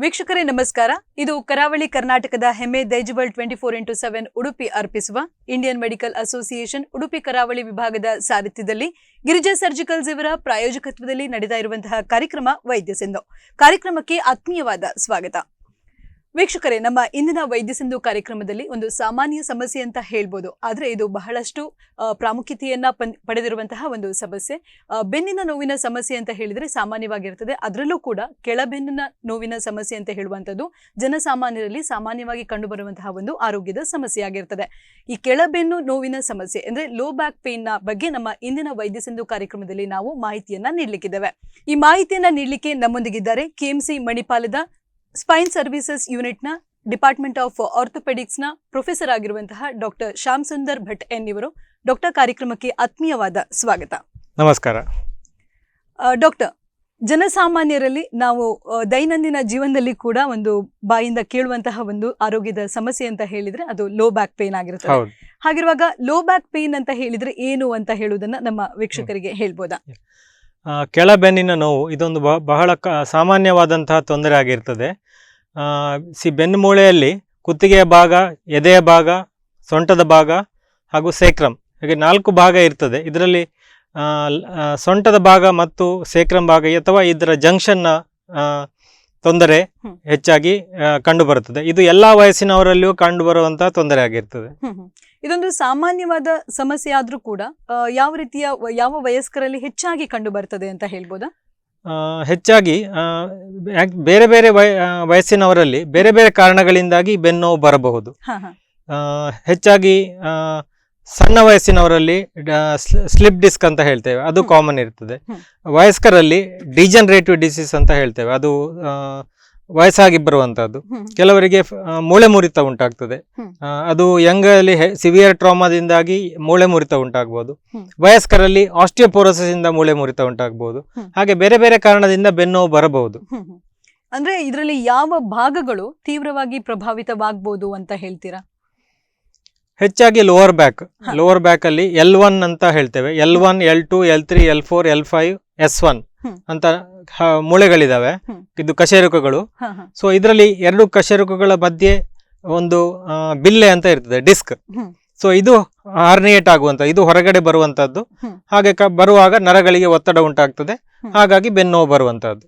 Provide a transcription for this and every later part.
ವೀಕ್ಷಕರೇ ನಮಸ್ಕಾರ. ಇದು ಕರಾವಳಿ ಕರ್ನಾಟಕದ ಹೆಮ್ಮೆ ದೈಜಬಲ್ 24x7 ಉಡುಪಿ ಅರ್ಪಿಸುವ ಇಂಡಿಯನ್ ಮೆಡಿಕಲ್ ಅಸೋಸಿಯೇಷನ್ ಉಡುಪಿ ಕರಾವಳಿ ವಿಭಾಗದ ಸಾರಥ್ಯದಲ್ಲಿ ಗಿರಿಜಾ ಸರ್ಜಿಕಲ್ಸ್ ಇವರ ಪ್ರಾಯೋಜಕತ್ವದಲ್ಲಿ ನಡೆದ ಇರುವಂತಹ ಕಾರ್ಯಕ್ರಮ ವೈದ್ಯ ಸಿಂಧು. ಕಾರ್ಯಕ್ರಮಕ್ಕೆ ಆತ್ಮೀಯವಾದ ಸ್ವಾಗತ. ವೀಕ್ಷಕರೇ, ನಮ್ಮ ಇಂದಿನ ವೈದ್ಯ ಸಿಂಧು ಕಾರ್ಯಕ್ರಮದಲ್ಲಿ ಒಂದು ಸಾಮಾನ್ಯ ಸಮಸ್ಯೆ ಅಂತ ಹೇಳ್ಬೋದು, ಆದರೆ ಇದು ಬಹಳಷ್ಟು ಪ್ರಾಮುಖ್ಯತೆಯನ್ನ ಪಡೆದಿರುವಂತಹ ಒಂದು ಸಮಸ್ಯೆ. ಬೆನ್ನಿನ ನೋವಿನ ಸಮಸ್ಯೆ ಅಂತ ಹೇಳಿದ್ರೆ ಸಾಮಾನ್ಯವಾಗಿರ್ತದೆ. ಅದರಲ್ಲೂ ಕೂಡ ಕೆಳಬೆನ್ನಿನ ನೋವಿನ ಸಮಸ್ಯೆ ಅಂತ ಹೇಳುವಂಥದ್ದು ಜನಸಾಮಾನ್ಯರಲ್ಲಿ ಸಾಮಾನ್ಯವಾಗಿ ಕಂಡುಬರುವಂತಹ ಒಂದು ಆರೋಗ್ಯದ ಸಮಸ್ಯೆ ಆಗಿರ್ತದೆ. ಈ ಕೆಳಬೆನ್ನು ನೋವಿನ ಸಮಸ್ಯೆ ಅಂದ್ರೆ ಲೋ ಬ್ಯಾಕ್ ಪೇನ್ ನ ಬಗ್ಗೆ ನಮ್ಮ ಇಂದಿನ ವೈದ್ಯ ಸಿಂಧು ಕಾರ್ಯಕ್ರಮದಲ್ಲಿ ನಾವು ಮಾಹಿತಿಯನ್ನ ನೀಡಲಿಕ್ಕಿದ್ದೇವೆ. ಈ ಮಾಹಿತಿಯನ್ನ ನೀಡಲಿಕ್ಕೆ ನಮ್ಮೊಂದಿಗಿದ್ದಾರೆ ಕೆಎಂಸಿ ಮಣಿಪಾಲದ ಸ್ಪೈನ್ ಸರ್ವಿಸಸ್ ಯೂನಿಟ್ನ ಡಿಪಾರ್ಟ್ಮೆಂಟ್ ಆಫ್ ಆರ್ಥೋಪೆಡಿಕ್ಸ್ನ ಪ್ರೊಫೆಸರ್ ಆಗಿರುವಂತಹ ಡಾಕ್ಟರ್ ಶ್ಯಾಮ್ ಸುಂದರ್ ಭಟ್ ಎನ್ ಇವರು. ಡಾಕ್ಟರ್, ಕಾರ್ಯಕ್ರಮಕ್ಕೆ ಆತ್ಮೀಯವಾದ ಸ್ವಾಗತ. ನಮಸ್ಕಾರ. ಡಾಕ್ಟರ್, ಜನಸಾಮಾನ್ಯರಲ್ಲಿ ನಾವು ದೈನಂದಿನ ಜೀವನದಲ್ಲಿ ಕೂಡ ಒಂದು ಬಾಯಿಂದ ಕೇಳುವಂತಹ ಒಂದು ಆರೋಗ್ಯದ ಸಮಸ್ಯೆ ಅಂತ ಹೇಳಿದ್ರೆ ಅದು ಲೋ ಬ್ಯಾಕ್ ಪೇನ್ ಆಗಿರುತ್ತೆ. ಹಾಗಿರುವಾಗ ಲೋ ಬ್ಯಾಕ್ ಪೇನ್ ಅಂತ ಹೇಳಿದ್ರೆ ಏನು ಅಂತ ಹೇಳುವುದನ್ನ ನಮ್ಮ ವೀಕ್ಷಕರಿಗೆ ಹೇಳ್ಬೋದಾ? ಕೆಳಬೆನ್ನಿನ ನೋವು ಇದೊಂದು ಬಹಳ ಸಾಮಾನ್ಯವಾದಂತಹ ತೊಂದರೆ ಆಗಿರ್ತದೆ. ಬೆನ್ನು ಮೂಳೆಯಲ್ಲಿ ಕುತ್ತಿಗೆಯ ಭಾಗ, ಎದೆಯ ಭಾಗ, ಸೊಂಟದ ಭಾಗ ಹಾಗೂ ಸೇಕ್ರಮ್ ಹೀಗೆ 4 ಭಾಗ ಇರ್ತದೆ. ಇದರಲ್ಲಿ ಸೊಂಟದ ಭಾಗ ಮತ್ತು ಸೇಕ್ರಮ್ ಭಾಗ ಅಥವಾ ಇದರ ಜಂಕ್ಷನ್ನ ತೊಂದರೆ ಹೆಚ್ಚಾಗಿ ಕಂಡುಬರುತ್ತದೆ. ಇದು ಎಲ್ಲಾ ವಯಸ್ಸಿನವರಲ್ಲಿಯೂ ಕಂಡುಬರುವಂತಹ ತೊಂದರೆ ಆಗಿರ್ತದೆ. ಇದೊಂದು ಸಾಮಾನ್ಯವಾದ ಸಮಸ್ಯೆ ಆದ್ರೂ ಕೂಡ ಯಾವ ರೀತಿಯ ಯಾವ ವಯಸ್ಕರಲ್ಲಿ ಹೆಚ್ಚಾಗಿ ಕಂಡು ಬರ್ತದೆ ಅಂತ ಹೇಳ್ಬೋದಾ? ಹೆಚ್ಚಾಗಿ ಬೇರೆ ಬೇರೆ ವಯಸ್ಸಿನವರಲ್ಲಿ ಬೇರೆ ಬೇರೆ ಕಾರಣಗಳಿಂದಾಗಿ ಬೆನ್ನೋವು ಬರಬಹುದು. ಹೆಚ್ಚಾಗಿ ಸಣ್ಣ ವಯಸ್ಸಿನವರಲ್ಲಿ ಸ್ಲಿಪ್ ಡಿಸ್ಕ್ ಅಂತ ಹೇಳ್ತೇವೆ, ಅದು ಕಾಮನ್ ಇರ್ತದೆ. ವಯಸ್ಕರಲ್ಲಿ ಡಿಜನರೇಟಿವ್ ಡಿಸೀಸ್ ಅಂತ ಹೇಳ್ತೇವೆ, ಅದು ವಯಸ್ಸಾಗಿ ಬರುವಂತಹದ್ದು. ಕೆಲವರಿಗೆ ಮೂಳೆ ಮುರಿತ ಉಂಟಾಗ್ತದೆ, ಅದು ಯಂಗ್ ಅಲ್ಲಿ ಸಿವಿಯರ್ ಟ್ರಾಮಾದಿಂದಾಗಿ ಮೂಳೆ ಮುರಿತ ಉಂಟಾಗಬಹುದು. ವಯಸ್ಕರಲ್ಲಿ ಆಸ್ಟಿಯೋಪೋರೋಸಿಸ್ ಇಂದ ಮೂಳೆ ಮುರಿತ ಉಂಟಾಗಬಹುದು. ಹಾಗೆ ಬೇರೆ ಬೇರೆ ಕಾರಣದಿಂದ ಬೆನ್ನೋವು ಬರಬಹುದು. ಅಂದ್ರೆ ಇದರಲ್ಲಿ ಯಾವ ಭಾಗಗಳು ತೀವ್ರವಾಗಿ ಪ್ರಭಾವಿತವಾಗಬಹುದು ಅಂತ ಹೇಳ್ತೀರಾ? ಹೆಚ್ಚಾಗಿ ಲೋವರ್ ಬ್ಯಾಕ್ ಅಲ್ಲಿ L1 ಅಂತ ಹೇಳ್ತೇವೆ. L1, L2, L3, L4, L5, S1 ಅಂತ ಮೂಳೆಗಳಿದಾವೆ. ಇದು ಕಶೇರುಕಗಳು. ಸೊ ಇದರಲ್ಲಿ 2 ಕಶೇರುಕಗಳ ಮಧ್ಯೆ ಒಂದು ಬಿಲ್ಲೆ ಅಂತ ಇರ್ತದೆ, ಡಿಸ್ಕ್. ಸೊ ಇದು ಹರ್ನಿಯೇಟ್ ಆಗುವಂತ, ಇದು ಹೊರಗಡೆ ಬರುವಂತದ್ದು. ಹಾಗೆ ಬರುವಾಗ ನರಗಳಿಗೆ ಒತ್ತಡ ಉಂಟಾಗ್ತದೆ, ಹಾಗಾಗಿ ಬೆನ್ನೋವು ಬರುವಂತಹದ್ದು.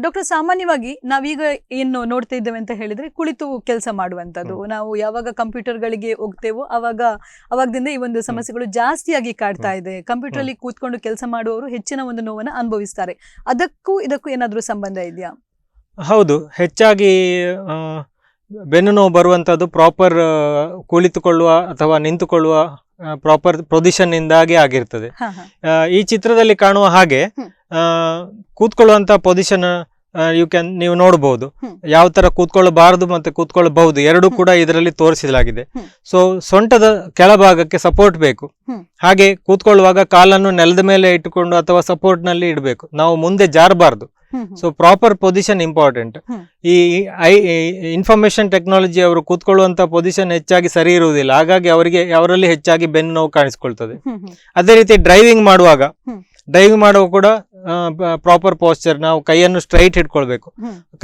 ಡಾಕ್ಟರ್, ಸಾಮಾನ್ಯವಾಗಿ ನಾವೀಗ ಏನು ನೋಡ್ತಾ ಇದ್ದೇವೆ ಅಂತ ಹೇಳಿದ್ರೆ ಕುಳಿತು ಕೆಲಸ ಮಾಡುವಂಥದ್ದು. ನಾವು ಯಾವಾಗ ಕಂಪ್ಯೂಟರ್ಗಳಿಗೆ ಹೋಗ್ತೇವೋ ಅವಾಗದಿಂದ ಈ ಒಂದು ಸಮಸ್ಯೆಗಳು ಜಾಸ್ತಿಯಾಗಿ ಕಾಡ್ತಾ ಇದೆ. ಕಂಪ್ಯೂಟರ್ ಅಲ್ಲಿ ಕೂತ್ಕೊಂಡು ಕೆಲಸ ಮಾಡುವವರು ಹೆಚ್ಚಿನ ಒಂದು ನೋವನ್ನು ಅನುಭವಿಸ್ತಾರೆ. ಅದಕ್ಕೂ ಇದಕ್ಕೂ ಏನಾದ್ರೂ ಸಂಬಂಧ ಇದೆಯಾ? ಹೌದು, ಹೆಚ್ಚಾಗಿ ಬೆನ್ನು ನೋವು ಬರುವಂತದ್ದು ಪ್ರಾಪರ್ ಕುಳಿತುಕೊಳ್ಳುವ ಅಥವಾ ನಿಂತುಕೊಳ್ಳುವ ಪ್ರಾಪರ್ ಪೊಸಿಷನ್ ಇಂದಾಗಿ ಆಗಿರ್ತದೆ. ಈ ಚಿತ್ರದಲ್ಲಿ ಕಾಣುವ ಹಾಗೆ ಕೂತ್ಕೊಳ್ಳುವಂತ ಪೊಸಿಷನ್ ನೀವು ನೋಡಬಹುದು. ಯಾವ ತರ ಕೂತ್ಕೊಳ್ಳಬಾರದು ಮತ್ತೆ ಕೂತ್ಕೊಳ್ಳಬಹುದು ಎರಡೂ ಕೂಡ ಇದರಲ್ಲಿ ತೋರಿಸಲಾಗಿದೆ. ಸೊ ಸೊಂಟದ ಕೆಳಭಾಗಕ್ಕೆ ಸಪೋರ್ಟ್ ಬೇಕು. ಹಾಗೆ ಕೂತ್ಕೊಳ್ಳುವಾಗ ಕಾಲನ್ನು ನೆಲದ ಮೇಲೆ ಇಟ್ಟುಕೊಂಡು ಅಥವಾ ಸಪೋರ್ಟ್ ನಲ್ಲಿ ಇಡಬೇಕು. ನಾವು ಮುಂದೆ ಜಾರಬಾರದು. So proper position important. ಈ ಇನ್ಫಾರ್ಮೇಶನ್ ಟೆಕ್ನಾಲಜಿ ಅವರು ಕೂತ್ಕೊಳ್ಳುವಂತ ಪೊಸಿಷನ್ ಹೆಚ್ಚಾಗಿ ಸರಿ ಇರುವುದಿಲ್ಲ, ಹಾಗಾಗಿ ಅವರಲ್ಲಿ ಹೆಚ್ಚಾಗಿ ಬೆನ್ನು ನೋವು ಕಾಣಿಸ್ಕೊಳ್ತದೆ. ಅದೇ ರೀತಿ ಡ್ರೈವಿಂಗ್ ಮಾಡುವಾಗ ಕೂಡ ಪ್ರಾಪರ್ ಪೋಸ್ಚರ್, ನಾವು ಕೈಯನ್ನು ಸ್ಟ್ರೈಟ್ ಇಟ್ಕೊಳ್ಬೇಕು,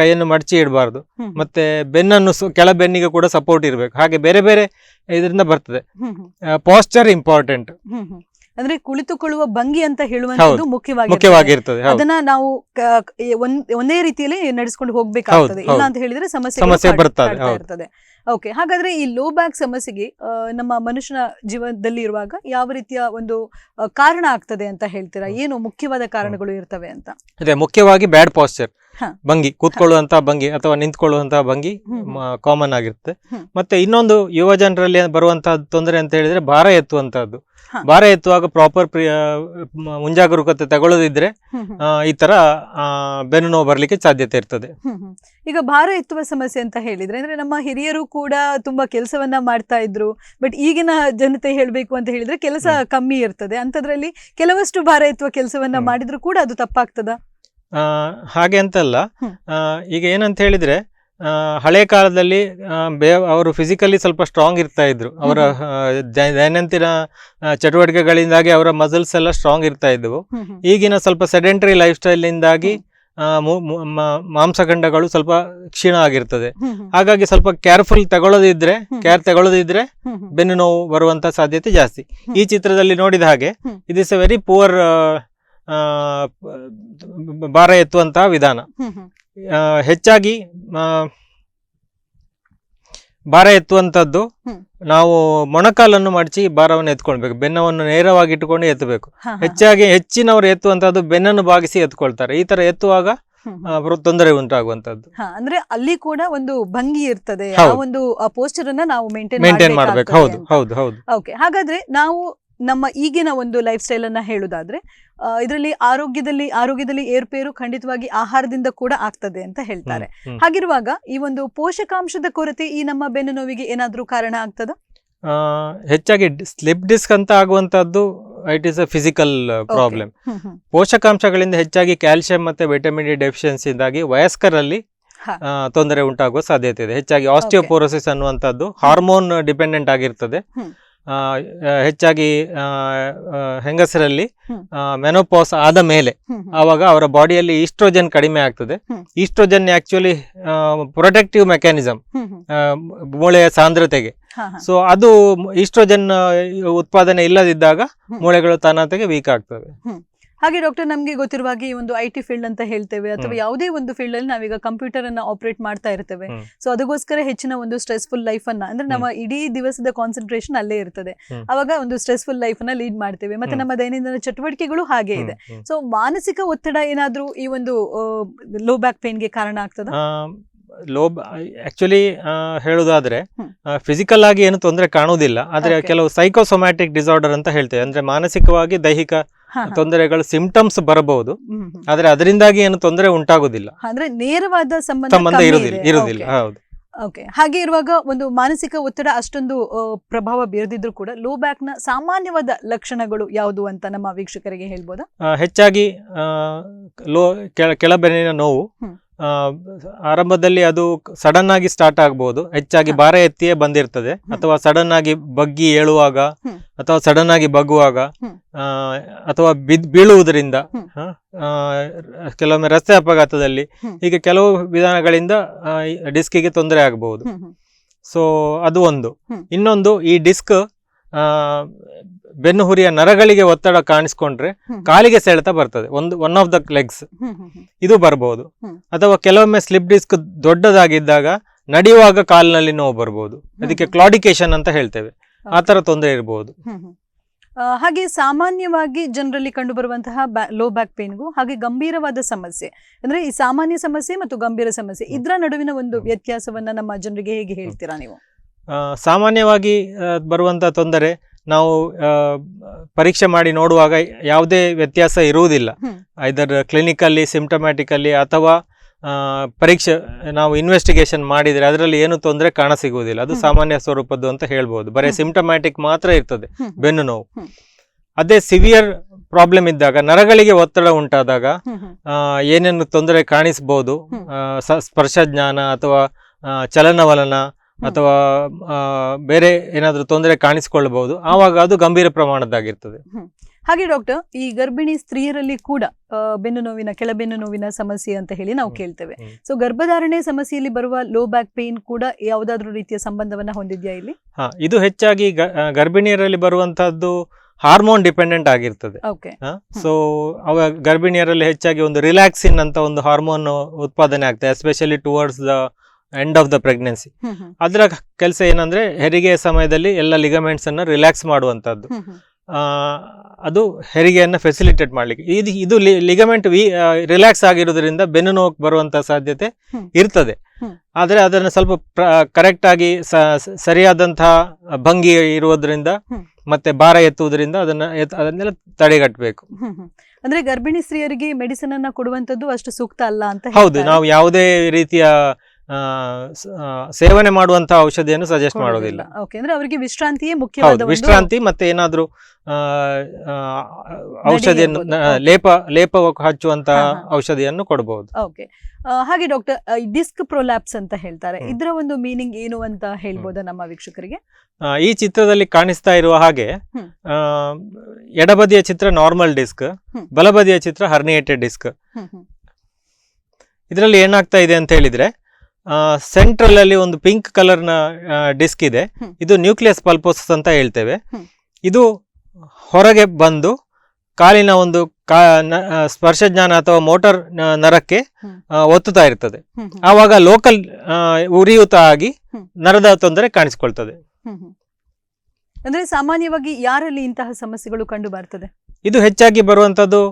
ಕೈಯನ್ನು ಮಡಚಿ ಇಡಬಾರ್ದು. ಮತ್ತೆ ಬೆನ್ನನ್ನು ಕೆಳ ಬೆನ್ನಿಗೆ ಕೂಡ ಸಪೋರ್ಟ್ ಇರಬೇಕು. ಹಾಗೆ ಬೇರೆ ಬೇರೆ ಇದರಿಂದ ಬರ್ತದೆ. Posture important. ಅಂದ್ರೆ ಕುಳಿತುಕೊಳ್ಳುವ ಭಂಗಿ ಅಂತ ಹೇಳುವಂತದ್ದು ಮುಖ್ಯವಾಗಿರ್ತದೆ. ಅದನ್ನ ನಾವು ಒಂದೇ ರೀತಿಯಲ್ಲಿ ನಡೆಸ್ಕೊಂಡು ಹೋಗ್ಬೇಕಾಗ್ತದೆ, ಇಲ್ಲ ಅಂತ ಹೇಳಿದ್ರೆ ಸಮಸ್ಯೆ ಇರ್ತದೆ. ಓಕೆ, ಹಾಗಾದ್ರೆ ಈ ಲೋ ಬ್ಯಾಕ್ ಸಮಸ್ಯೆಗೆ ನಮ್ಮ ಮನುಷ್ಯನ ಜೀವನದಲ್ಲಿ ಇರುವಾಗ ಯಾವ ರೀತಿಯ ಒಂದು ಕಾರಣ ಆಗ್ತದೆ ಅಂತ ಹೇಳ್ತೀರಾ? ಏನು ಮುಖ್ಯವಾದ ಕಾರಣಗಳು ಇರ್ತವೆ ಅಂತ? ಅದೇ ಮುಖ್ಯವಾಗಿ ಬ್ಯಾಡ್ ಪಾಸ್ಚರ್, ಭಂಗಿ, ಕೂತ್ಕೊಳ್ಳುವಂತಹ ಭಂಗಿ ಅಥವಾ ನಿಂತ್ಕೊಳ್ಳುವಂತಹ ಭಂಗಿ ಕಾಮನ್ ಆಗಿರುತ್ತೆ. ಮತ್ತೆ ಇನ್ನೊಂದು ಯುವ ಜನರಲ್ಲಿ ಬರುವಂತಹ ತೊಂದರೆ ಅಂತ ಹೇಳಿದ್ರೆ ಭಾರ ಎತ್ತುವಂತಹದ್ದು. ಭಾರ ಎತ್ತುವಾಗ ಪ್ರಾಪರ್ ಮುಂಜಾಗರೂಕತೆ ತಗೊಳ್ಳದಿದ್ರೆ ಈ ತರ ಬೆನ್ನು ನೋವು ಬರ್ಲಿಕ್ಕೆ ಸಾಧ್ಯತೆ ಇರ್ತದೆ. ಈಗ ಭಾರ ಎತ್ತುವ ಸಮಸ್ಯೆ ಅಂತ ಹೇಳಿದ್ರೆ ಅಂದ್ರೆ ನಮ್ಮ ಹಿರಿಯರು ಕೂಡ ತುಂಬಾ ಕೆಲಸವನ್ನ ಮಾಡ್ತಾ ಇದ್ರು. ಬಟ್ ಈಗಿನ ಜನತೆ ಹೇಳ್ಬೇಕು ಅಂತ ಹೇಳಿದ್ರೆ ಕೆಲಸ ಕಮ್ಮಿ ಇರ್ತದೆ. ಅಂತದ್ರಲ್ಲಿ ಕೆಲವಷ್ಟು ಭಾರ ಎತ್ತುವ ಕೆಲಸವನ್ನ ಮಾಡಿದ್ರು ಕೂಡ ಅದು ತಪ್ಪಾಗ್ತದ? ಹಾಗೆ ಅಂತಲ್ಲ. ಈಗ ಏನಂತ ಹೇಳಿದ್ರೆ ಹಳೆ ಕಾಲದಲ್ಲಿ ಅವರು ಫಿಸಿಕಲಿ ಸ್ವಲ್ಪ ಸ್ಟ್ರಾಂಗ್ ಇರ್ತಾ ಇದ್ರು. ಅವರ ದೈನಂದಿನ ಚಟುವಟಿಕೆಗಳಿಂದಾಗಿ ಅವರ ಮಸಲ್ಸ್ ಎಲ್ಲ ಸ್ಟ್ರಾಂಗ್ ಇರ್ತಾ ಇದ್ವು. ಈಗಿನ ಸ್ವಲ್ಪ ಸೆಡೆಂಟರಿ ಲೈಫ್ ಸ್ಟೈಲ್ನಿಂದಾಗಿ ಮಾಂಸಖಂಡಗಳು ಸ್ವಲ್ಪ ಕ್ಷೀಣ ಆಗಿರ್ತದೆ. ಹಾಗಾಗಿ ಸ್ವಲ್ಪ ಕೇರ್ ತಗೊಳ್ಳೋದಿದ್ರೆ ಬೆನ್ನು ನೋವು ಬರುವಂತ ಸಾಧ್ಯತೆ ಜಾಸ್ತಿ. ಈ ಚಿತ್ರದಲ್ಲಿ ನೋಡಿದ ಹಾಗೆ it is A very poor ಭಾರ ಎತ್ತುವಂತಹ ವಿಧಾನ. ಹೆಚ್ಚಾಗಿ ಭಾರ ಎತ್ತುವಂತದ್ದು ನಾವು ಮೊಣಕಾಲನ್ನು ಮಡಚಿ ಭಾರವನ್ನು ಎತ್ಕೊಳ್ಬೇಕು, ಬೆನ್ನವನ್ನು ನೇರವಾಗಿ ಇಟ್ಟುಕೊಂಡು ಎತ್ತಬೇಕು. ಹೆಚ್ಚಿನವರು ಎತ್ತುವಂತದ್ದು ಬೆನ್ನನ್ನು ಬಾಗಿಸಿ ಎತ್ಕೊಳ್ತಾರೆ. ಈ ತರ ಎತ್ತುವಾಗ ತೊಂದರೆ ಉಂಟಾಗುವಂತದ್ದು. ಅಂದ್ರೆ ಅಲ್ಲಿ ಕೂಡ ಒಂದು ಭಂಗಿ ಇರ್ತದೆ, ಒಂದು ಪೋಸ್ಚರ್ ಅನ್ನ ನಾವು ಮೇಂಟೈನ್ ಮಾಡ್ಬೇಕು. ಹೌದು ಹೌದು ಹೌದು. ಓಕೆ, ಹಾಗಾದ್ರೆ ನಾವು ನಮ್ಮ ಈಗಿನ ಒಂದು ಲೈಫ್ ಸ್ಟೈಲ್ ಅನ್ನ ಹೇಳುದಾದ್ರೆ ಇದರಲ್ಲಿ ಆರೋಗ್ಯದಲ್ಲಿ ಏರ್ಪೇರು ಖಂಡಿತವಾಗಿ ಆಹಾರದಿಂದ ಕೂಡ ಆಗ್ತದೆ ಅಂತ ಹೇಳ್ತಾರೆ. ಹಾಗಿರುವಾಗ ಈ ಒಂದು ಪೋಷಕಾಂಶದ ಕೊರತೆ ಈ ನಮ್ಮ ಬೆನ್ನು ನೋವಿಗೆ ಏನಾದ್ರೂ ಕಾರಣ ಆಗ್ತದ? ಹೆಚ್ಚಾಗಿ ಸ್ಲಿಪ್ ಡಿಸ್ಕ್ ಅಂತ ಆಗುವಂತದ್ದು it is a physical problem. ಪೋಷಕಾಂಶಗಳಿಂದ ಹೆಚ್ಚಾಗಿ ಕ್ಯಾಲ್ಸಿಯಂ ಮತ್ತೆ ವಿಟಮಿನ್ ಡಿ ಡೆಫಿಷಿಯನ್ಸಿಯಿಂದಾಗಿ ವಯಸ್ಕರಲ್ಲಿ ತೊಂದರೆ ಉಂಟಾಗುವ ಸಾಧ್ಯತೆ ಇದೆ. ಹೆಚ್ಚಾಗಿ ಆಸ್ಟಿಯೋಪೋರೋಸಿಸ್ ಅನ್ನುವಂಥದ್ದು ಹಾರ್ಮೋನ್ ಡಿಪೆಂಡೆಂಟ್ ಆಗಿರ್ತದೆ. ಹೆಚ್ಚಾಗಿ ಹೆಂಗಸರಲ್ಲಿ ಮೆನೋಪಾಸ್ ಆದ ಮೇಲೆ ಆವಾಗ ಅವರ ಬಾಡಿಯಲ್ಲಿ ಈಸ್ಟ್ರೋಜನ್ ಕಡಿಮೆ ಆಗ್ತದೆ. ಈಸ್ಟ್ರೋಜನ್ ಆಕ್ಚುಲಿ ಪ್ರೊಟೆಕ್ಟಿವ್ ಮೆಕ್ಯಾನಿಸಮ್ ಮೂಳೆಯ ಸಾಂದ್ರತೆಗೆ. ಸೊ ಅದು ಈಸ್ಟ್ರೋಜನ್ ಉತ್ಪಾದನೆ ಇಲ್ಲದಿದ್ದಾಗ ಮೂಳೆಗಳು ತಾನಾತೆಗೆ ವೀಕ್ ಆಗ್ತವೆ. ಹಾಗೆ ಡಾಕ್ಟರ್, ನಮಗೆ ಗೊತ್ತಿರುವ ಹಾಗೆ ಈ ಒಂದು IT ಫೀಲ್ಡ್ ಅಂತ ಹೇಳ್ತೇವೆ ಅಥವಾ ಯಾವುದೇ ಒಂದು ಫೀಲ್ಡ್ ಅಲ್ಲಿ ನಾವೀಗ ಕಂಪ್ಯೂಟರ್ ಅನ್ನ ಆಪರೇಟ್ ಮಾಡ್ತಾ ಇರ್ತೇವೆ. ಸೊ ಅದಕ್ಕೋಸ್ಕರ ಹೆಚ್ಚಿನ ಒಂದು ಸ್ಟ್ರೆಸ್ಫುಲ್ ಲೈಫ್ ಅನ್ನ, ಅಂದ್ರೆ ನಮ್ಮ ಇಡೀ ದಿವಸದ ಕಾನ್ಸಂಟ್ರೇಷನ್ ಅಲ್ಲೇ ಇರ್ತದೆ. ಅವಾಗ ಒಂದು ಸ್ಟ್ರೆಸ್ಫುಲ್ ಲೈಫ್ ಅನ್ನ ಲೀಡ್ ಮಾಡ್ತೇವೆ. ಮತ್ತೆ ನಮ್ಮ ದೈನಂದಿನ ಚಟುವಟಿಕೆಗಳು ಹಾಗೆ ಇದೆ. ಸೊ ಮಾನಸಿಕ ಒತ್ತಡ ಏನಾದ್ರೂ ಈ ಒಂದು ಲೋ ಬ್ಯಾಕ್ ಪೇನ್ ಗೆ ಕಾರಣ ಆಗ್ತದ? ಆಕ್ಚುಲಿ ಹೇಳುದಾದ್ರೆ ಫಿಸಿಕಲ್ ಆಗಿ ಏನು ತೊಂದರೆ ಕಾಣುವುದಿಲ್ಲ, ಆದ್ರೆ ಕೆಲವು ಸೈಕೋಸೊಮ್ಯಾಟಿಕ್ ಡಿಸಾರ್ಡರ್ ಅಂತ ಹೇಳ್ತೇವೆ. ಅಂದ್ರೆ ಮಾನಸಿಕವಾಗಿ ದೈಹಿಕ ತೊಂದರೆಗಳು ಸಿಂಪ್ಟಮ್ಸ್ ಬರಬಹುದು, ಆದ್ರೆ ಅದರಿಂದಾಗಿ ಏನು ತೊಂದರೆ ಉಂಟಾಗುದಿಲ್ಲ. ಅಂದ್ರೆ ನೇರವಾದ ಸಂಬಂಧ ಇರುವುದಿಲ್ಲ. ಹೌದು. ಓಕೆ, ಹಾಗೆ ಇರುವಾಗ ಒಂದು ಮಾನಸಿಕ ಒತ್ತಡ ಅಷ್ಟೊಂದು ಪ್ರಭಾವ ಬೀರದಿದ್ರು ಕೂಡ ಲೋ ಬ್ಯಾಕ್ ನ ಸಾಮಾನ್ಯವಾದ ಲಕ್ಷಣಗಳು ಯಾವುದು ಅಂತ ನಮ್ಮ ವೀಕ್ಷಕರಿಗೆ ಹೇಳ್ಬೋದಾ? ಹೆಚ್ಚಾಗಿ ಕೆಳಬೆನ್ನಿನ ನೋವು ಆರಂಭದಲ್ಲಿ ಅದು ಸಡನ್ ಆಗಿ ಸ್ಟಾರ್ಟ್ ಆಗಬಹುದು. ಹೆಚ್ಚಾಗಿ ಭಾರ ಎತ್ತಿಯೇ ಬಂದಿರ್ತದೆ, ಅಥವಾ ಸಡನ್ ಆಗಿ ಬಗ್ಗಿ ಏಳುವಾಗ ಅಥವಾ ಸಡನ್ ಆಗಿ ಬಗ್ಗುವಾಗ ಅಥವಾ ಬೀಳುವುದರಿಂದ, ಕೆಲವೊಮ್ಮೆ ರಸ್ತೆ ಅಪಘಾತದಲ್ಲಿ, ಹೀಗೆ ಕೆಲವು ವಿಧಾನಗಳಿಂದ ಡಿಸ್ಕಿಗೆ ತೊಂದರೆ ಆಗಬಹುದು. ಸೊ ಅದು ಒಂದು. ಇನ್ನೊಂದು, ಈ ಡಿಸ್ಕ್ ಬೆನ್ನು ಹುರಿಯ ನರಗಳಿಗೆ ಒತ್ತಡ ಕಾಣಿಸ್ಕೊಂಡ್ರೆ ಕಾಲಿಗೆ ಸೆಳೆತ ಬರ್ತದೆ, ಒನ್ ಆಫ್ ದ ಲೆಗ್ಸ್, ಇದು ಬರಬಹುದು. ಅಥವಾ ಕೆಲವೊಮ್ಮೆ ಸ್ಲಿಪ್ ಡಿಸ್ಕ್ ದೊಡ್ಡದಾಗಿದ್ದಾಗ ನಡೆಯುವಾಗ ಕಾಲಿನಲ್ಲಿ ನೋವು ಬರಬಹುದು. ಅದಕ್ಕೆ ಕ್ಲಾಡಿಕೇಶನ್ ಅಂತ ಹೇಳ್ತೇವೆ. ಆ ತರ ತೊಂದರೆ ಇರಬಹುದು. ಹಾಗೆ ಸಾಮಾನ್ಯವಾಗಿ ಜನರಲ್ಲಿ ಕಂಡು ಬರುವಂತಹ ಲೋ ಬ್ಯಾಕ್ ಪೇನ್ಗೂ ಹಾಗೆ ಗಂಭೀರವಾದ ಸಮಸ್ಯೆ, ಅಂದ್ರೆ ಈ ಸಾಮಾನ್ಯ ಸಮಸ್ಯೆ ಮತ್ತು ಗಂಭೀರ ಸಮಸ್ಯೆ, ಇದರ ನಡುವಿನ ಒಂದು ವ್ಯತ್ಯಾಸವನ್ನ ನಮ್ಮ ಜನರಿಗೆ ಹೇಗೆ ಹೇಳ್ತೀರಾ ನೀವು? ಸಾಮಾನ್ಯವಾಗಿ ಬರುವಂತಹ ತೊಂದರೆ ನಾವು ಪರೀಕ್ಷೆ ಮಾಡಿ ನೋಡುವಾಗ ಯಾವುದೇ ವ್ಯತ್ಯಾಸ ಇರುವುದಿಲ್ಲ. ಐದರ್ ಕ್ಲಿನಿಕಲ್ಲಿ, ಸಿಂಪ್ಟಮ್ಯಾಟಿಕಲ್ಲಿ, ಅಥವಾ ಪರೀಕ್ಷೆ ನಾವು ಇನ್ವೆಸ್ಟಿಗೇಷನ್ ಮಾಡಿದರೆ ಅದರಲ್ಲಿ ಏನು ತೊಂದರೆ ಕಾಣಸಿಗುವುದಿಲ್ಲ. ಅದು ಸಾಮಾನ್ಯ ಸ್ವರೂಪದ್ದು ಅಂತ ಹೇಳ್ಬೋದು. ಬರೀ ಸಿಂಪ್ಟಮ್ಯಾಟಿಕ್ ಮಾತ್ರ ಇರ್ತದೆ ಬೆನ್ನು ನೋವು. ಅದೇ ಸಿವಿಯರ್ ಪ್ರಾಬ್ಲಮ್ ಇದ್ದಾಗ, ನರಗಳಿಗೆ ಒತ್ತಡ ಉಂಟಾದಾಗ ಏನೇನು ತೊಂದರೆ ಕಾಣಿಸಬಹುದು, ಸ್ಪರ್ಶಜ್ಞಾನ ಅಥವಾ ಚಲನವಲನ ಅಥವಾ ಬೇರೆ ಏನಾದರೂ ತೊಂದರೆ ಕಾಣಿಸಿಕೊಳ್ಳಬಹುದು, ಆವಾಗ ಅದು ಗಂಭೀರ ಪ್ರಮಾಣದ್ದಾಗಿರ್ತದೆ. ಹಾಗೆ ಡಾಕ್ಟರ್, ಈ ಗರ್ಭಿಣಿ ಸ್ತ್ರೀಯರಲ್ಲಿ ಕೂಡ ಕೆಳಬೆನ್ನು ನೋವಿನ ಸಮಸ್ಯೆ ಅಂತ ಹೇಳಿ ನಾವು ಕೇಳ್ತೇವೆ. ಸೊ ಗರ್ಭಧಾರಣೆ ಸಮಸ್ಯೆಯಲ್ಲಿ ಬರುವ ಲೋ ಬ್ಯಾಕ್ ಪೇನ್ ಕೂಡ ಯಾವುದಾದ್ರೂ ರೀತಿಯ ಸಂಬಂಧವನ್ನ ಹೊಂದಿದ್ಯಾ ಇಲ್ಲಿ? ಇದು ಹೆಚ್ಚಾಗಿ ಗರ್ಭಿಣಿಯರಲ್ಲಿ ಬರುವಂತಹದ್ದು ಹಾರ್ಮೋನ್ ಡಿಪೆಂಡೆಂಟ್ ಆಗಿರ್ತದೆ. ಸೊ ಅವ ಗರ್ಭಿಣಿಯರಲ್ಲಿ ಹೆಚ್ಚಾಗಿ ಒಂದು ರಿಲ್ಯಾಕ್ಸಿನ್ ಅಂತ ಒಂದು ಹಾರ್ಮೋನ್ ಉತ್ಪಾದನೆ ಆಗ್ತದೆ, especially towards the end of the pregnancy. ಅದರ ಕೆಲಸ ಏನಂದ್ರೆ ಹೆರಿಗೆಯ ಸಮಯದಲ್ಲಿ ಎಲ್ಲ ಲಿಗಮೆಂಟ್ಸ್ ಅನ್ನ ರಿಲ್ಯಾಕ್ಸ್ ಮಾಡುವಂತದ್ದು. ಅದು ಹೆರಿಗೆಯನ್ನ ಫೆಸಿಲಿಟೇಟ್ ಮಾಡ್ಲಿಕ್ಕೆ ಇದು ಲಿಗಮೆಂಟ್ ರಿಲ್ಯಾಕ್ಸ್ ಆಗಿರೋದ್ರಿಂದ ಬೆನ್ನು ನೋವು ಬರುವಂತ ಸಾಧ್ಯತೆ ಇರ್ತದೆ. ಆದ್ರೆ ಅದನ್ನ ಸ್ವಲ್ಪ ಕರೆಕ್ಟ್ ಆಗಿ ಸರಿಯಾದಂತಹ ಭಂಗಿ ಇರುವುದರಿಂದ ಮತ್ತೆ ಭಾರ ಎತ್ತುವುದರಿಂದ ಅದನ್ನೆಲ್ಲ ತಡೆಗಟ್ಟಬೇಕು. ಅಂದ್ರೆ ಗರ್ಭಿಣಿ ಸ್ತ್ರೀಯರಿಗೆ ಮೆಡಿಸಿನ್ ಅನ್ನ ಕೊಡುವಂತದ್ದು ಅಷ್ಟು ಸೂಕ್ತ ಅಲ್ಲ ಅಂತ? ಹೌದು, ನಾವು ಯಾವುದೇ ರೀತಿಯ ಸೇವನೆ ಮಾಡುವಂತಹ ಔಷಧಿಯನ್ನು ಸಜೆಸ್ಟ್ ಮಾಡೋದಿಲ್ಲ. ಓಕೆ, ಅಂದ್ರೆ ಅವರಿಗೆ ವಿಶ್ರಾಂತಿಯೇ ಮುಖ್ಯವಾದ ಹೌದು, ವಿಶ್ರಾಂತಿ ಮತ್ತೆ ಏನಾದ್ರೂ ಔಷಧಿಯನ್ನು ಲೇಪ ಹಚ್ಚುವಂತಹ ಔಷಧಿಯನ್ನು ಕೊಡಬಹುದು. ಓಕೆ, ಹಾಗೆ ಡಾಕ್ಟರ್ ಡಿಸ್ಕ್ ಪ್ರೊಲ್ಯಾಪ್ಸ್ ಅಂತ ಹೇಳ್ತಾರೆ, ಇದರ ಒಂದು ಮೀನಿಂಗ್ ಏನು ಅಂತ ಹೇಳ್ಬೋದಾ ನಮ್ಮ ವೀಕ್ಷಕರಿಗೆ? ಈ ಚಿತ್ರದಲ್ಲಿ ಕಾಣಿಸ್ತಾ ಇರುವ ಹಾಗೆ ಎಡಬದಿಯ ಚಿತ್ರ ನಾರ್ಮಲ್ ಡಿಸ್ಕ್, ಬಲಬದಿಯ ಚಿತ್ರ ಹರ್ನಿಯೇಟೆಡ್ ಡಿಸ್ಕ್. ಇದರಲ್ಲಿ ಏನಾಗ್ತಾ ಇದೆ ಅಂತ ಹೇಳಿದ್ರೆ ಸೆಂಟ್ರಲ್ ಅಲ್ಲಿ ಒಂದು ಪಿಂಕ್ ಕಲರ್ ನ ಡಿಸ್ಕ್ ಇದೆ. ಇದು ನ್ಯೂಕ್ಲಿಯಸ್ ಪಲ್ಪೋಸಸ್ ಅಂತ ಹೇಳ್ತೇವೆ. ಇದು ಹೊರಗೆ ಬಂದು ಕಾಲಿನ ಒಂದು ಸ್ಪರ್ಶಜ್ಞಾನ ಅಥವಾ ಮೋಟಾರ್ ನರಕ್ಕೆ ಒತ್ತುತ್ತಾ ಇರ್ತದೆ. ಆವಾಗ ಲೋಕಲ್ ಉರಿಯೂತ ಆಗಿ ನರದ ತೊಂದರೆ ಕಾಣಿಸಿಕೊಳ್ತದೆ. ಅಂದ್ರೆ ಸಾಮಾನ್ಯವಾಗಿ ಯಾರಲ್ಲಿ ಇಂತಹ ಸಮಸ್ಯೆಗಳು ಕಂಡು ಬರ್ತದೆ? ಇದು ಹೆಚ್ಚಾಗಿ ಬರುವಂತದ್ದು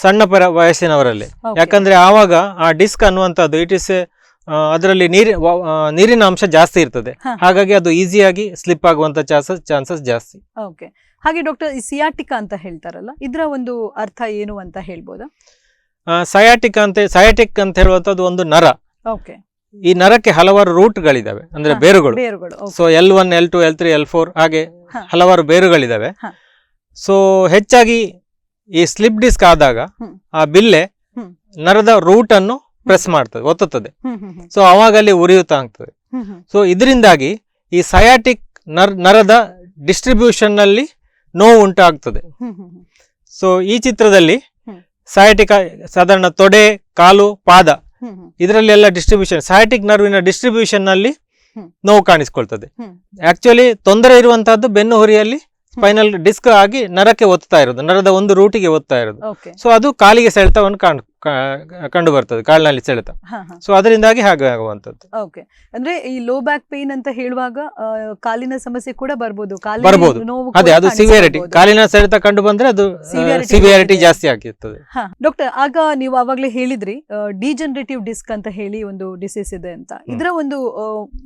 ಸಣ್ಣ ವಯಸ್ಸಿನವರಲ್ಲಿ. ಯಾಕಂದ್ರೆ ಆವಾಗ ಆ ಡಿಸ್ಕ್ ಅನ್ನುವಂಥದ್ದು ಇಟ್ ಇಸ್ ಅದರಲ್ಲಿ ನೀರಿನ ಅಂಶ ಜಾಸ್ತಿ ಇರ್ತದೆ. ಹಾಗಾಗಿ ಅದು ಈಸಿಯಾಗಿ ಸ್ಲಿಪ್ ಆಗುವಂತ ಚಾನ್ಸಸ್ ಜಾಸ್ತಿ. ಓಕೆ, ಹಾಗೆ ಡಾಕ್ಟರ್ ಈ ಸಿಯಾಟಿಕಾ ಅಂತ ಹೇಳ್ತಾರಲ್ಲ, ಇದರ ಒಂದು ಅರ್ಥ ಏನು ಅಂತ ಹೇಳ್ಬೋದಾ? ಸಯಾಟಿಕ್ ಅಂತ ಹೇಳುವಂತದ್ದು ಒಂದು ನರ. ಓಕೆ, ಈ ನರಕ್ಕೆ ಹಲವಾರು ರೂಟ್ಗಳಿದಾವೆ, ಅಂದ್ರೆ ಬೇರುಗಳು. So L1 L2 L3 L4 ಹಾಗೆ ಹಲವಾರು ಬೇರುಗಳಿದಾವೆ. ಸೊ ಹೆಚ್ಚಾಗಿ ಈ ಸ್ಲಿಪ್ ಡಿಸ್ಕ್ ಆದಾಗ ಆ ಬಿಲ್ಲೆ ನರದ ರೂಟ್ ಅನ್ನು ಪ್ರೆಸ್ ಮಾಡ್ತದೆ, ಒತ್ತುತ್ತದೆ. ಸೊ ಅವಾಗ ಅಲ್ಲಿ ಉರಿಯೂತ ಆಗ್ತದೆ. ಸೊ ಇದರಿಂದಾಗಿ ಈ ಸಯಾಟಿಕ್ ನರದ ಡಿಸ್ಟ್ರಿಬ್ಯೂಷನ್ ನಲ್ಲಿ ನೋವು ಉಂಟಾಗ್ತದೆ. ಸೊ ಈ ಚಿತ್ರದಲ್ಲಿ ಸಯಾಟಿಕ್ ಸಾಧಾರಣ ತೊಡೆ, ಕಾಲು, ಪಾದ ಇದರಲ್ಲಿ ಎಲ್ಲ ಡಿಸ್ಟ್ರಿಬ್ಯೂಷನ್, ಸಯಾಟಿಕ್ ನರ್ವಿನ ಡಿಸ್ಟ್ರಿಬ್ಯೂಷನ್ ನಲ್ಲಿ ನೋವು ಕಾಣಿಸ್ಕೊಳ್ತದೆ. ಆಕ್ಚುಲಿ ತೊಂದರೆ ಇರುವಂತಹದ್ದು ಬೆನ್ನು ಹುರಿಯಲ್ಲಿ ಸ್ಪೈನಲ್ ಡಿಸ್ಕ್ ಆಗಿ ನರಕ್ಕೆ ಒತ್ತಾ ಇರೋದು, ನರದ ಒಂದು ರೂಟಿಗೆ ಒತ್ತಾ ಇರೋದು. ಸೊ ಅದು ಕಾಲಿಗೆ ಸೆಳೆತವನ್ನು ಕಂಡು ಬರ್ತದೆ, ಕಾಲಿನಲ್ಲಿ ಸೆಳೆತ. ಸೊ ಅದರಿಂದಾಗಿ ಹಾಗೆ ಆಗುವಂತದ್ದು. ಓಕೆ, ಅಂದ್ರೆ ಈ ಲೋ ಬ್ಯಾಕ್ ಪೇನ್ ಅಂತ ಹೇಳುವಾಗ ಕಾಲಿನ ಸಮಸ್ಯೆ ಕೂಡ ಬರ್ಬೋದು. ಅದೇ ಅದು ಸಿವಿಯಾರಿಟಿ, ಕಾಲಿನ ಸೆಳೆತ ಕಂಡು ಬಂದ್ರೆ ಅದು ಸಿವಿಯಾರಿಟಿ ಜಾಸ್ತಿ ಆಗಿರ್ತದೆ. ಡಾಕ್ಟರ್, ಆಗ ನೀವು ಆವಾಗ್ಲೇ ಹೇಳಿದ್ರಿ ಡಿಜನರೇಟಿವ್ ಡಿಸ್ಕ್ ಅಂತ ಹೇಳಿ ಒಂದು ಡಿಸೀಸ್ ಇದೆ ಅಂತ. ಇದರ ಒಂದು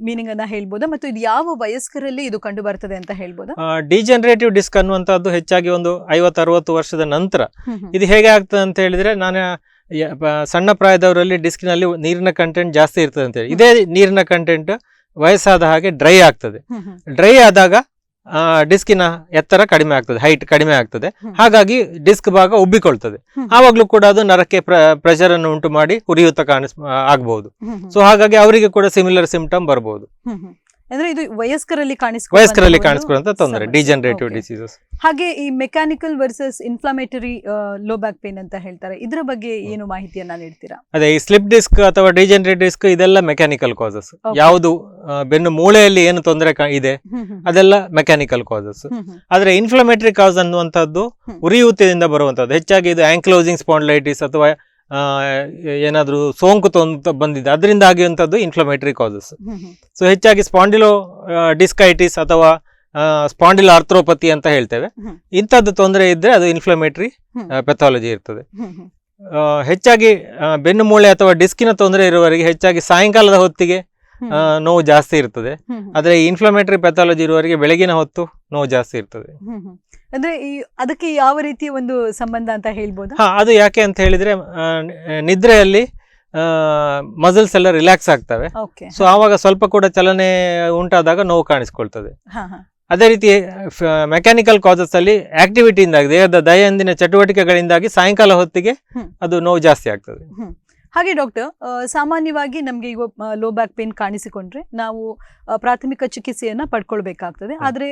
ಮೀನಿಂಗ್ ಅನ್ನ ಹೇಳ್ಬೋದಾ, ಮತ್ತು ಇದು ಯಾವ ವಯಸ್ಕರಲ್ಲಿ ಇದು ಕಂಡು ಬರ್ತದೆ ಅಂತ ಹೇಳ್ಬೋದಾ? ಡಿಜನರೇಟಿವ್ ಡಿಸ್ಕ್ ಅನ್ನುವಂತದ್ದು ಹೆಚ್ಚಾಗಿ ಒಂದು 50-60 ವರ್ಷದ ನಂತರ. ಇದು ಹೇಗೆ ಆಗ್ತದೆ ಅಂತ ಹೇಳಿದ್ರೆ, ನಾನು ಸಣ್ಣ ಪ್ರಾಯದವರಲ್ಲಿ ಡಿಸ್ಕಿನಲ್ಲಿ ನೀರಿನ ಕಂಟೆಂಟ್ ಜಾಸ್ತಿ ಇರ್ತದೆ ಅಂತ ಹೇಳಿ, ಇದೇ ನೀರಿನ ಕಂಟೆಂಟ್ ವಯಸ್ಸಾದ ಹಾಗೆ ಡ್ರೈ ಆಗ್ತದೆ. ಡ್ರೈ ಆದಾಗ ಡಿಸ್ಕಿನ ಎತ್ತರ ಕಡಿಮೆ ಆಗ್ತದೆ, ಹೈಟ್ ಕಡಿಮೆ ಆಗ್ತದೆ. ಹಾಗಾಗಿ ಡಿಸ್ಕ್ ಭಾಗ ಉಬ್ಬಿಕೊಳ್ತದೆ. ಆವಾಗ್ಲೂ ಕೂಡ ಅದು ನರಕ್ಕೆ ಪ್ರೆಷರ್ ಅನ್ನು ಉಂಟು ಮಾಡಿ ಉರಿಯೂತ ಆಗಬಹುದು. ಸೊ ಹಾಗಾಗಿ ಅವರಿಗೆ ಕೂಡ ಸಿಮಿಲರ್ ಸಿಂಪ್ಟಮ್ ಬರಬಹುದು. ಅಂದ್ರೆ ಇದು ವಯಸ್ಕರಲ್ಲಿ ಕಾಣಿಸ್ಕೊಳ್ಳುವಂತ ತೊಂದರೆ, ಡಿಜನರೇಟಿವ್ ಡಿಸೀಸಸ್. ಹಾಗೆ ಈ mechanical versus inflammatory low back pain ಅಂತ ಹೇಳ್ತಾರೆ, ಇದರ ಬಗ್ಗೆ ಏನು ಮಾಹಿತಿಯನ್ನ ನೀಡ್ತೀರಾ? ಅದೇ ಈ ಸ್ಲಿಪ್ ಡಿಸ್ಕ್ ಅಥವಾ ಡಿಜನರೇಟಿವ್ ಡಿಸ್ಕ್ ಇದೆಲ್ಲ ಮೆಕ್ಯಾನಿಕಲ್ ಕಾಸಸ್. ಯಾವುದು ಬೆನ್ನು ಮೂಳೆಯಲ್ಲಿ ಏನು ತೊಂದರೆ ಇದೆ ಅದೆಲ್ಲ ಮೆಕ್ಯಾನಿಕಲ್ ಕಾಸಸ್. ಆದ್ರೆ ಇನ್ಫ್ಲಮೇಟರಿ ಕಾಸ್ ಅನ್ನುವಂಥದ್ದು ಉರಿಯೂತದಿಂದ ಬರುವಂತದ್ದು. ಹೆಚ್ಚಾಗಿ ಇದು ಆಂಕ್ಲೋಸಿಂಗ್ ಸ್ಪಾಂಡಿಲೈಟಿಸ್ ಅಥವಾ ಏನಾದ್ರೂ ಸೋಂಕು ಬಂದಿದೆ, ಅದರಿಂದ ಆಗುವಂತದ್ದು ಇನ್ಫ್ಲಮೇಟರಿ ಕಾಸಸ್. ಸೊ ಹೆಚ್ಚಾಗಿ ಸ್ಪಾಂಡಿಲೋ ಡಿಸ್ಕೈಟಿಸ್ ಅಥವಾ ಸ್ಪಾಂಡಿಲ್ ಆರ್ಥ್ರೋಪತಿ ಅಂತ ಹೇಳ್ತೇವೆ. ಇಂಥದ್ದು ತೊಂದರೆ ಇದ್ರೆ ಅದು ಇನ್ಫ್ಲಮೇಟರಿ ಪೆಥಾಲಜಿ ಇರ್ತದೆ. ಹೆಚ್ಚಾಗಿ ಬೆನ್ನು ಮೂಳೆ ಅಥವಾ ಡಿಸ್ಕಿನ ತೊಂದರೆ ಇರುವವರಿಗೆ ಹೆಚ್ಚಾಗಿ ಸಾಯಂಕಾಲದ ಹೊತ್ತಿಗೆ ನೋವು ಜಾಸ್ತಿ ಇರ್ತದೆ. ಆದ್ರೆ ಇನ್ಫ್ಲಮೇಟರಿ ಪೆಥಾಲಜಿ ಇರುವವರಿಗೆ ಬೆಳಗಿನ ಹೊತ್ತು ನೋವು ಜಾಸ್ತಿ ಇರ್ತದೆ. ಅಂದ್ರೆ ಅದಕ್ಕೆ ಯಾವ ರೀತಿಯ ಒಂದು ಸಂಬಂಧ ಅಂತ ಹೇಳ್ಬೋದು? ಅದು ಯಾಕೆ ಅಂತ ಹೇಳಿದ್ರೆ, ನಿದ್ರೆಯಲ್ಲಿ ಮಸಲ್ಸ್ ಎಲ್ಲ ರಿಲ್ಯಾಕ್ಸ್ ಆಗ್ತವೆ. ಸೊ ಆವಾಗ ಸ್ವಲ್ಪ ಕೂಡ ಚಲನೆ ಉಂಟಾದಾಗ ನೋವು ಕಾಣಿಸ್ಕೊಳ್ತದೆ. ಅದೇ ರೀತಿ ಮೆಕ್ಯಾನಿಕಲ್ ಕಾಸಸ್ ಅಲ್ಲಿ ಆಕ್ಟಿವಿಟಿಯಿಂದಾಗಿ, ದೇಹದ ದೈನಂದಿನ ಚಟುವಟಿಕೆಗಳಿಂದಾಗಿ ಸಾಯಂಕಾಲ ಹೊತ್ತಿಗೆ ಅದು ನೋವು ಜಾಸ್ತಿ ಆಗ್ತದೆ. ಹಾಗೆ ಡಾಕ್ಟರ್, ಸಾಮಾನ್ಯವಾಗಿ ನಮಗೆ ಈಗ ಲೋ ಬ್ಯಾಕ್ ಪೇನ್ ಕಾಣಿಸಿಕೊಂಡ್ರೆ ನಾವು ಪ್ರಾಥಮಿಕ ಚಿಕಿತ್ಸೆಯನ್ನ ಪಡ್ಕೊಳ್ಬೇಕಾಗ್ತದೆ. ಆದ್ರೆ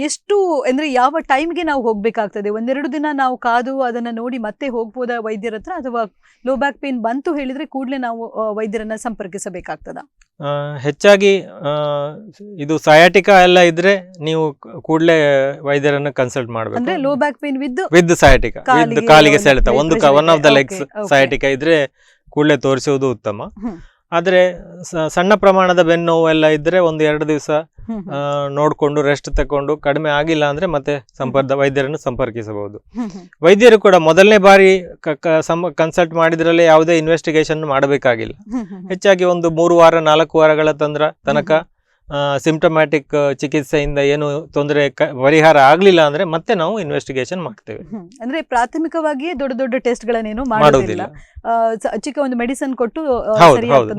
ಎಷ್ಟು ಅಂದ್ರೆ ಯಾವ ಟೈಮ್ಗೆ ನಾವು ಹೋಗ್ಬೇಕಾಗ್ತದೆ? 1-2 ದಿನ ನಾವು ಕಾದು ಅದನ್ನ ನೋಡಿ ಮತ್ತೆ ಹೋಗ್ಬೋದಾ ವೈದ್ಯರ ಹತ್ರ, ಅಥವಾ ಲೋ ಬ್ಯಾಕ್ ಪೇನ್ ಬಂತು ಹೇಳಿದ್ರೆ ಕೂಡಲೇ ನಾವು ವೈದ್ಯರನ್ನ ಸಂಪರ್ಕಿಸಬೇಕಾಗ್ತದ? ಹೆಚ್ಚಾಗಿ ಇದು ಸಯಾಟಿಕಾ ಎಲ್ಲ ಇದ್ರೆ ನೀವು ಕೂಡಲೇ ವೈದ್ಯರನ್ನ ಕನ್ಸಲ್ಟ್ ಮಾಡಬೇಕು. ಅಂದ್ರೆ low back pain with sciatica, ಕಾಲಿಗೆ ಸೆಳೆತ, one of the legs sciatica ಇದ್ರೆ ಕೂಡಲೇ ತೋರಿಸುವುದು ಉತ್ತಮ. ಆದ್ರೆ ಸಣ್ಣ ಪ್ರಮಾಣದ ಬೆನ್ನೋವು ಎಲ್ಲ ಇದ್ರೆ 1-2 ದಿವಸ ನೋಡ್ಕೊಂಡು ರೆಸ್ಟ್ ತಕೊಂಡು ಕಡಿಮೆ ಆಗಿಲ್ಲ ಅಂದ್ರೆ ಮತ್ತೆ ವೈದ್ಯರನ್ನು ಸಂಪರ್ಕಿಸಬಹುದು. ವೈದ್ಯರು ಕೂಡ ಮೊದಲನೇ ಬಾರಿ ಕನ್ಸಲ್ಟ್ ಮಾಡಿದ್ರಲ್ಲಿ ಯಾವುದೇ ಇನ್ವೆಸ್ಟಿಗೇಷನ್ ಮಾಡಬೇಕಾಗಿಲ್ಲ. ಹೆಚ್ಚಾಗಿ ಒಂದು 3-4 ವಾರಗಳ ತನಕ ಸಿಂಪ್ಟಮ್ಯಾಟಿಕ್ ಚಿಕಿತ್ಸೆಯಿಂದ ಏನು ತೊಂದರೆ ಪರಿಹಾರ ಆಗಲಿಲ್ಲ ಅಂದ್ರೆ ಮತ್ತೆ ನಾವು ಇನ್ವೆಸ್ಟಿಗೇಷನ್ ಮಾಡ್ತೇವೆ. ಅಂದ್ರೆ ಪ್ರಾಥಮಿಕವಾಗಿಯೇ ದೊಡ್ಡ ದೊಡ್ಡ ಟೆಸ್ಟ್ ಗಳನ್ನೇನು ಮಾಡೋದಿಲ್ಲ, ಚಿಕ್ಕ ಒಂದು ಮೆಡಿಸಿನ್ ಕೊಟ್ಟು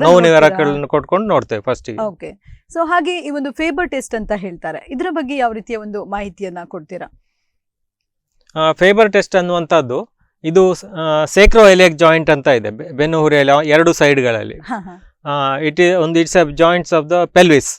ನೋವು ನಿವಾರಕಗಳನ್ನು ಕೊಟ್ಕೊಂಡು ನೋಡ್ತೇವೆ ಫಸ್ಟ್. ಓಕೆ. ಸೊ ಹಾಗೆ ಈ ಒಂದು ಫೇಬರ್ ಟೆಸ್ಟ್ ಅಂತ ಹೇಳ್ತಾರೆ, ಇದರ ಬಗ್ಗೆ ಯಾವ ರೀತಿಯ ಒಂದು ಮಾಹಿತಿಯನ್ನ ಕೊಡ್ತೀರಾ? ಫೇಬರ್ ಟೆಸ್ಟ್ ಅನ್ನುವಂಥದ್ದು ಇದು ಸೇಕ್ರೋಎಲಿಯಾಕ್ ಜಾಯಿಂಟ್ ಅಂತ ಇದೆ ಬೆನ್ನು ಹುರಿಯಲ್ಲಿ ಎರಡು ಸೈಡ್ಗಳಲ್ಲಿ. It's joints of the pelvis.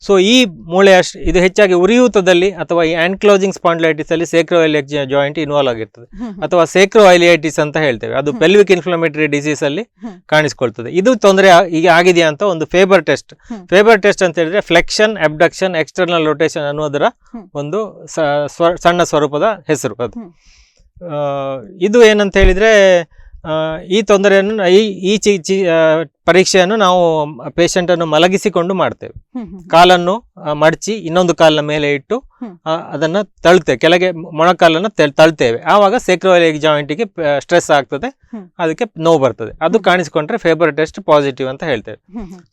So ಈ ಮೂಳೆ ಇದು ಹೆಚ್ಚಾಗಿ ಉರಿಯೂತದಲ್ಲಿ ಅಥವಾ ಈ ಆನ್ಕ್ಲೋಸಿಂಗ್ ಸ್ಪಾಂಡ್ಲೈಟಿಸ್ ಅಲ್ಲಿ ಸೇಕ್ರೋಎಲಿಯಾಕ್ ಜಾಯಿಂಟ್ ಇನ್ವಾಲ್ವ್ ಆಗಿರ್ತದೆ, ಅಥವಾ ಸೇಕ್ರೋಎಲಿಯೈಟಿಸ್ ಅಂತ ಹೇಳ್ತೇವೆ. ಅದು ಪೆಲ್ವಿಕ್ ಇನ್ಫ್ಲಮೇಟರಿ ಡಿಸೀಸ್ ಅಲ್ಲಿ ಕಾಣಿಸ್ಕೊಳ್ತದೆ. ಇದು ತೊಂದರೆ ಈಗ ಆಗಿದೆಯಾ ಅಂತ ಒಂದು ಫೇಬರ್ ಟೆಸ್ಟ್. ಫೇಬರ್ ಟೆಸ್ಟ್ ಅಂತ ಹೇಳಿದ್ರೆ ಫ್ಲೆಕ್ಷನ್, ಅಬ್ಡಕ್ಷನ್, ಎಕ್ಸ್ಟರ್ನಲ್ ರೊಟೇಷನ್ ಅನ್ನೋದರ ಒಂದು ಸಣ್ಣ ಸ್ವರೂಪದ ಹೆಸರು ಅದು. ಇದು ಏನಂತ ಹೇಳಿದ್ರೆ ಈ ತೊಂದರೆಯನ್ನು ಈ ಪರೀಕ್ಷೆಯನ್ನು ನಾವು ಪೇಷಂಟ್ ಅನ್ನು ಮಲಗಿಸಿಕೊಂಡು ಮಾಡ್ತೇವೆ. ಕಾಲನ್ನು ಮಡಚಿ ಇನ್ನೊಂದು ಕಾಲಿನ ಮೇಲೆ ಇಟ್ಟು ಅದನ್ನ ತಳ್ತೇವೆ, ಕೆಳಗೆ ಮೊಣಕಾಲನ್ನು ತಳ್ತೇವೆ. ಆವಾಗ ಸೇಕ್ರೋಎಲಿಯಾಕ್ ಜಾಯಿಂಟಿಗೆ ಸ್ಟ್ರೆಸ್ ಆಗ್ತದೆ, ಅದಕ್ಕೆ ನೋವು ಬರ್ತದೆ. ಅದು ಕಾಣಿಸ್ಕೊಂಡ್ರೆ ಫೇಬರ್ ಟೆಸ್ಟ್ ಪಾಸಿಟಿವ್ ಅಂತ ಹೇಳ್ತೇವೆ.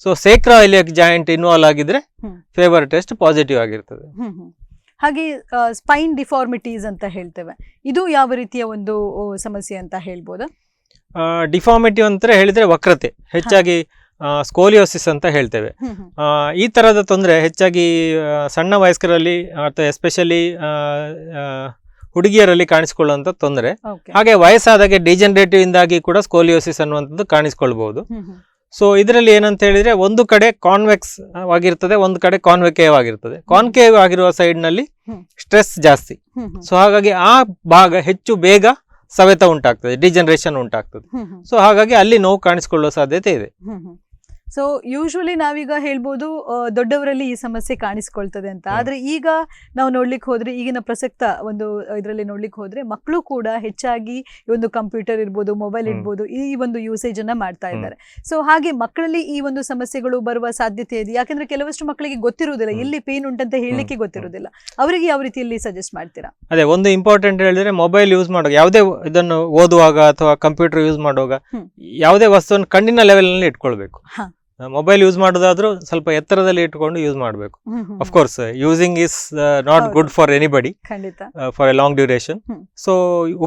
ಸೊ ಸೇಕ್ರೋಎಲಿಯಾಕ್ ಜಾಯಿಂಟ್ ಇನ್ವಾಲ್ವ್ ಆಗಿದ್ರೆ ಫೇಬರ್ ಟೆಸ್ಟ್ ಪಾಸಿಟಿವ್ ಆಗಿರ್ತದೆ. ಹಾಗೆ ಸ್ಪೈನ್ ಡಿಫಾರ್ಮಿಟೀಸ್ ಅಂತ ಹೇಳ್ತೇವೆ, ಇದು ಯಾವ ರೀತಿಯ ಒಂದು ಸಮಸ್ಯೆ ಅಂತ ಹೇಳ್ಬೋದಾ? ಡಿಫಾರ್ಮಿಟಿ ಅಂತ ಹೇಳಿದ್ರೆ ವಕ್ರತೆ, ಹೆಚ್ಚಾಗಿ ಸ್ಕೋಲಿಯೋಸಿಸ್ ಅಂತ ಹೇಳ್ತೇವೆ. ಈ ತರದ ತೊಂದರೆ ಹೆಚ್ಚಾಗಿ ಸಣ್ಣ ವಯಸ್ಕರಲ್ಲಿ ಅಥವಾ ಎಸ್ಪೆಷಲಿ ಹುಡುಗಿಯರಲ್ಲಿ ಕಾಣಿಸಿಕೊಳ್ಳುವಂತ ತೊಂದರೆ. ಹಾಗೆ ವಯಸ್ಸಾದಾಗೆ ಡಿಜನರೇಟಿವ್ ಇಂದಾಗಿ ಕೂಡ ಸ್ಕೋಲಿಯೋಸಿಸ್ ಅನ್ನುವಂಥದ್ದು ಕಾಣಿಸ್ಕೊಳ್ಬಹುದು. ಸೊ ಇದರಲ್ಲಿ ಏನಂತ ಹೇಳಿದ್ರೆ ಒಂದು ಕಡೆ ಕಾನ್ವೆಕ್ಸ್ ಆಗಿರ್ತದೆ, ಒಂದು ಕಡೆ ಕಾನ್ವೆಕೇವ್ ಆಗಿರ್ತದೆ. ಕಾನ್ಕೇವ್ ಆಗಿರುವ ಸೈಡ್ ನಲ್ಲಿ ಸ್ಟ್ರೆಸ್ ಜಾಸ್ತಿ. ಸೊ ಹಾಗಾಗಿ ಆ ಭಾಗ ಹೆಚ್ಚು ಬೇಗ ಸವೆತ ಉಂಟಾಗ್ತದೆ, ಡಿಜನರೇಷನ್ ಉಂಟಾಗ್ತದೆ. ಸೊ ಹಾಗಾಗಿ ಅಲ್ಲಿ ನೋವು ಕಾಣಿಸಿಕೊಳ್ಳುವ ಸಾಧ್ಯತೆ ಇದೆ. ಸೊ ಯೂಶುವಲಿ ನಾವೀಗ ಹೇಳ್ಬೋದು ದೊಡ್ಡವರಲ್ಲಿ ಈ ಸಮಸ್ಯೆ ಕಾಣಿಸ್ಕೊಳ್ತದೆ ಅಂತ, ಆದ್ರೆ ಈಗ ನಾವು ನೋಡ್ಲಿಕ್ಕೆ ಹೋದ್ರೆ ಈಗಿನ ಪ್ರಸಕ್ತ ಒಂದು ಇದರಲ್ಲಿ ನೋಡ್ಲಿಕ್ಕೆ ಹೋದ್ರೆ ಮಕ್ಕಳು ಕೂಡ ಹೆಚ್ಚಾಗಿ ಈ ಒಂದು ಕಂಪ್ಯೂಟರ್ ಇರ್ಬೋದು, ಮೊಬೈಲ್ ಇರ್ಬೋದು, ಈ ಒಂದು ಯೂಸೇಜ್ ಅನ್ನ ಮಾಡ್ತಾ ಇದ್ದಾರೆ. ಸೊ ಹಾಗೆ ಮಕ್ಕಳಲ್ಲಿ ಈ ಒಂದು ಸಮಸ್ಯೆಗಳು ಬರುವ ಸಾಧ್ಯತೆ ಇದೆ. ಯಾಕಂದ್ರೆ ಕೆಲವಷ್ಟು ಮಕ್ಕಳಿಗೆ ಗೊತ್ತಿರುವುದಿಲ್ಲ, ಎಲ್ಲಿ ಪೇನ್ ಉಂಟಂತ ಹೇಳಲಿಕ್ಕೆ ಗೊತ್ತಿರುವುದಿಲ್ಲ. ಅವರಿಗೆ ಯಾವ ರೀತಿಯಲ್ಲಿ ಸಜೆಸ್ಟ್ ಮಾಡ್ತೀರಾ? ಅದೇ ಒಂದು ಇಂಪಾರ್ಟೆಂಟ್ ಹೇಳಿದ್ರೆ ಮೊಬೈಲ್ ಯೂಸ್ ಮಾಡುವಾಗ, ಯಾವುದೇ ಇದನ್ನು ಓದುವಾಗ ಅಥವಾ ಕಂಪ್ಯೂಟರ್ ಯೂಸ್ ಮಾಡುವಾಗ ಯಾವುದೇ ವಸ್ತುವನ್ನು ಕಣ್ಣಿನ ಲೆವೆಲ್ ನಲ್ಲಿ ಇಟ್ಕೊಳ್ಬೇಕು. ಮೊಬೈಲ್ ಯೂಸ್ ಮಾಡೋದಾದ್ರೂ ಸ್ವಲ್ಪ ಎತ್ತರದಲ್ಲಿ ಇಟ್ಕೊಂಡು ಯೂಸ್ ಮಾಡಬೇಕು. Of course using is not good for anybody for A long duration. So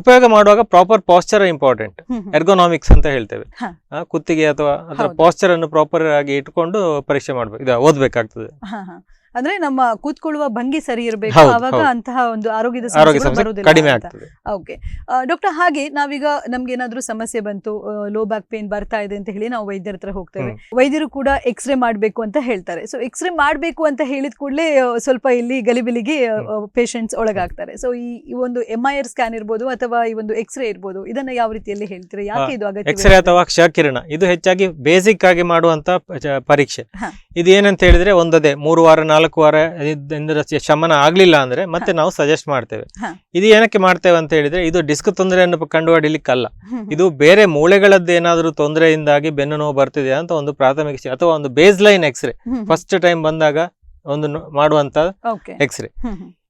ಉಪಯೋಗ ಮಾಡುವಾಗ ಪ್ರಾಪರ್ ಪಾಸ್ಚರ್ ಇಂಪಾರ್ಟೆಂಟ್. ಎರ್ಗೋನಾಮಿಕ್ಸ್ ಅಂತ ಹೇಳ್ತೇವೆ. ಕುತ್ತಿಗೆ ಅಥವಾ ಅದರ ಪಾಸ್ಚರ್ ಅನ್ನು ಪ್ರಾಪರ್ ಆಗಿ ಇಟ್ಕೊಂಡು ಪರೀಕ್ಷೆ ಮಾಡ್ಬೇಕು, ಇದು ಓದ್ಬೇಕಾಗ್ತದೆ. ಅಂದ್ರೆ ನಮ್ಮ ಕೂತ್ಕೊಳ್ಳುವ ಭಂಗಿ ಸರಿ ಇರಬೇಕು, ಆವಾಗ ಅಂತಹ ಒಂದು ಆರೋಗ್ಯದ ಕಡಿಮೆ ಆಗ್ತದೆ. ಓಕೆ ಡಾಕ್ಟರ್, ಹಾಗೆ ನಾವೀಗ ನಮ್ಗೆ ಏನಾದ್ರೂ ಸಮಸ್ಯೆ ಬಂತು, ಲೋ ಬ್ಯಾಕ್ ಪೇನ್ ಬರ್ತಾ ಇದೆ ಅಂತ ಹೇಳಿ ನಾವು ವೈದ್ಯರ ಹತ್ರ ಹೋಗ್ತೇವೆ. ವೈದ್ಯರು ಕೂಡ ಎಕ್ಸ್ರೇ ಮಾಡ್ಬೇಕು ಅಂತ ಹೇಳ್ತಾರೆ. ಸೊ ಎಕ್ಸ್ರೇ ಮಾಡ್ಬೇಕು ಅಂತ ಹೇಳಿದ ಕೂಡಲೇ ಸ್ವಲ್ಪ ಇಲ್ಲಿ ಗಲಿಬಿಲಿಗೆ ಪೇಷಂಟ್ಸ್ ಒಳಗಾಗ್ತಾರೆ. ಸೊ ಈ ಒಂದು MIR ಸ್ಕ್ಯಾನ್ ಇರ್ಬೋದು ಅಥವಾ ಈ ಒಂದು ಎಕ್ಸ್ರೇ ಇರ್ಬೋದು, ಇದನ್ನ ಯಾವ ರೀತಿಯಲ್ಲಿ ಹೇಳ್ತೀರಾ? ಯಾಕೆ ಇದು ಅಗತ್ಯ? ಎಕ್ಸ್ರೇ ಅಥವಾ ಕ್ಷಕಿರಣ ಇದು ಹೆಚ್ಚಾಗಿ ಬೇಸಿಕ್ ಆಗಿ ಮಾಡುವಂತ ಪರೀಕ್ಷೆ. ಇದು ಏನಂತ ಹೇಳಿದ್ರೆ ಒಂದದೇ 3 ವಾರ 4 ವಾರ ಶಮನ ಆಗ್ಲಿಲ್ಲ ಅಂದ್ರೆ ಮತ್ತೆ ನಾವು ಸಜೆಸ್ಟ್ ಮಾಡ್ತೇವೆ. ಇದು ಏನಕ್ಕೆ ಮಾಡ್ತೇವೆ ಅಂತ ಹೇಳಿದ್ರೆ, ಇದು ಡಿಸ್ಕ್ ತೊಂದರೆಯನ್ನು ಕಂಡುಹಿಡಿಯಲಿಕ್ಕಲ್ಲ, ಇದು ಬೇರೆ ಮೂಳೆಗಳದ್ದು ಏನಾದ್ರೂ ತೊಂದರೆಯಿಂದಾಗಿ ಬೆನ್ನು ನೋವು ಬರ್ತಿದೆ ಅಂತ ಒಂದು ಪ್ರಾಥಮಿಕ ಅಥವಾ ಒಂದು baseline x-ray first time ಬಂದಾಗ ಒಂದು ಮಾಡುವಂತ ಎಕ್ಸ್ರೇ.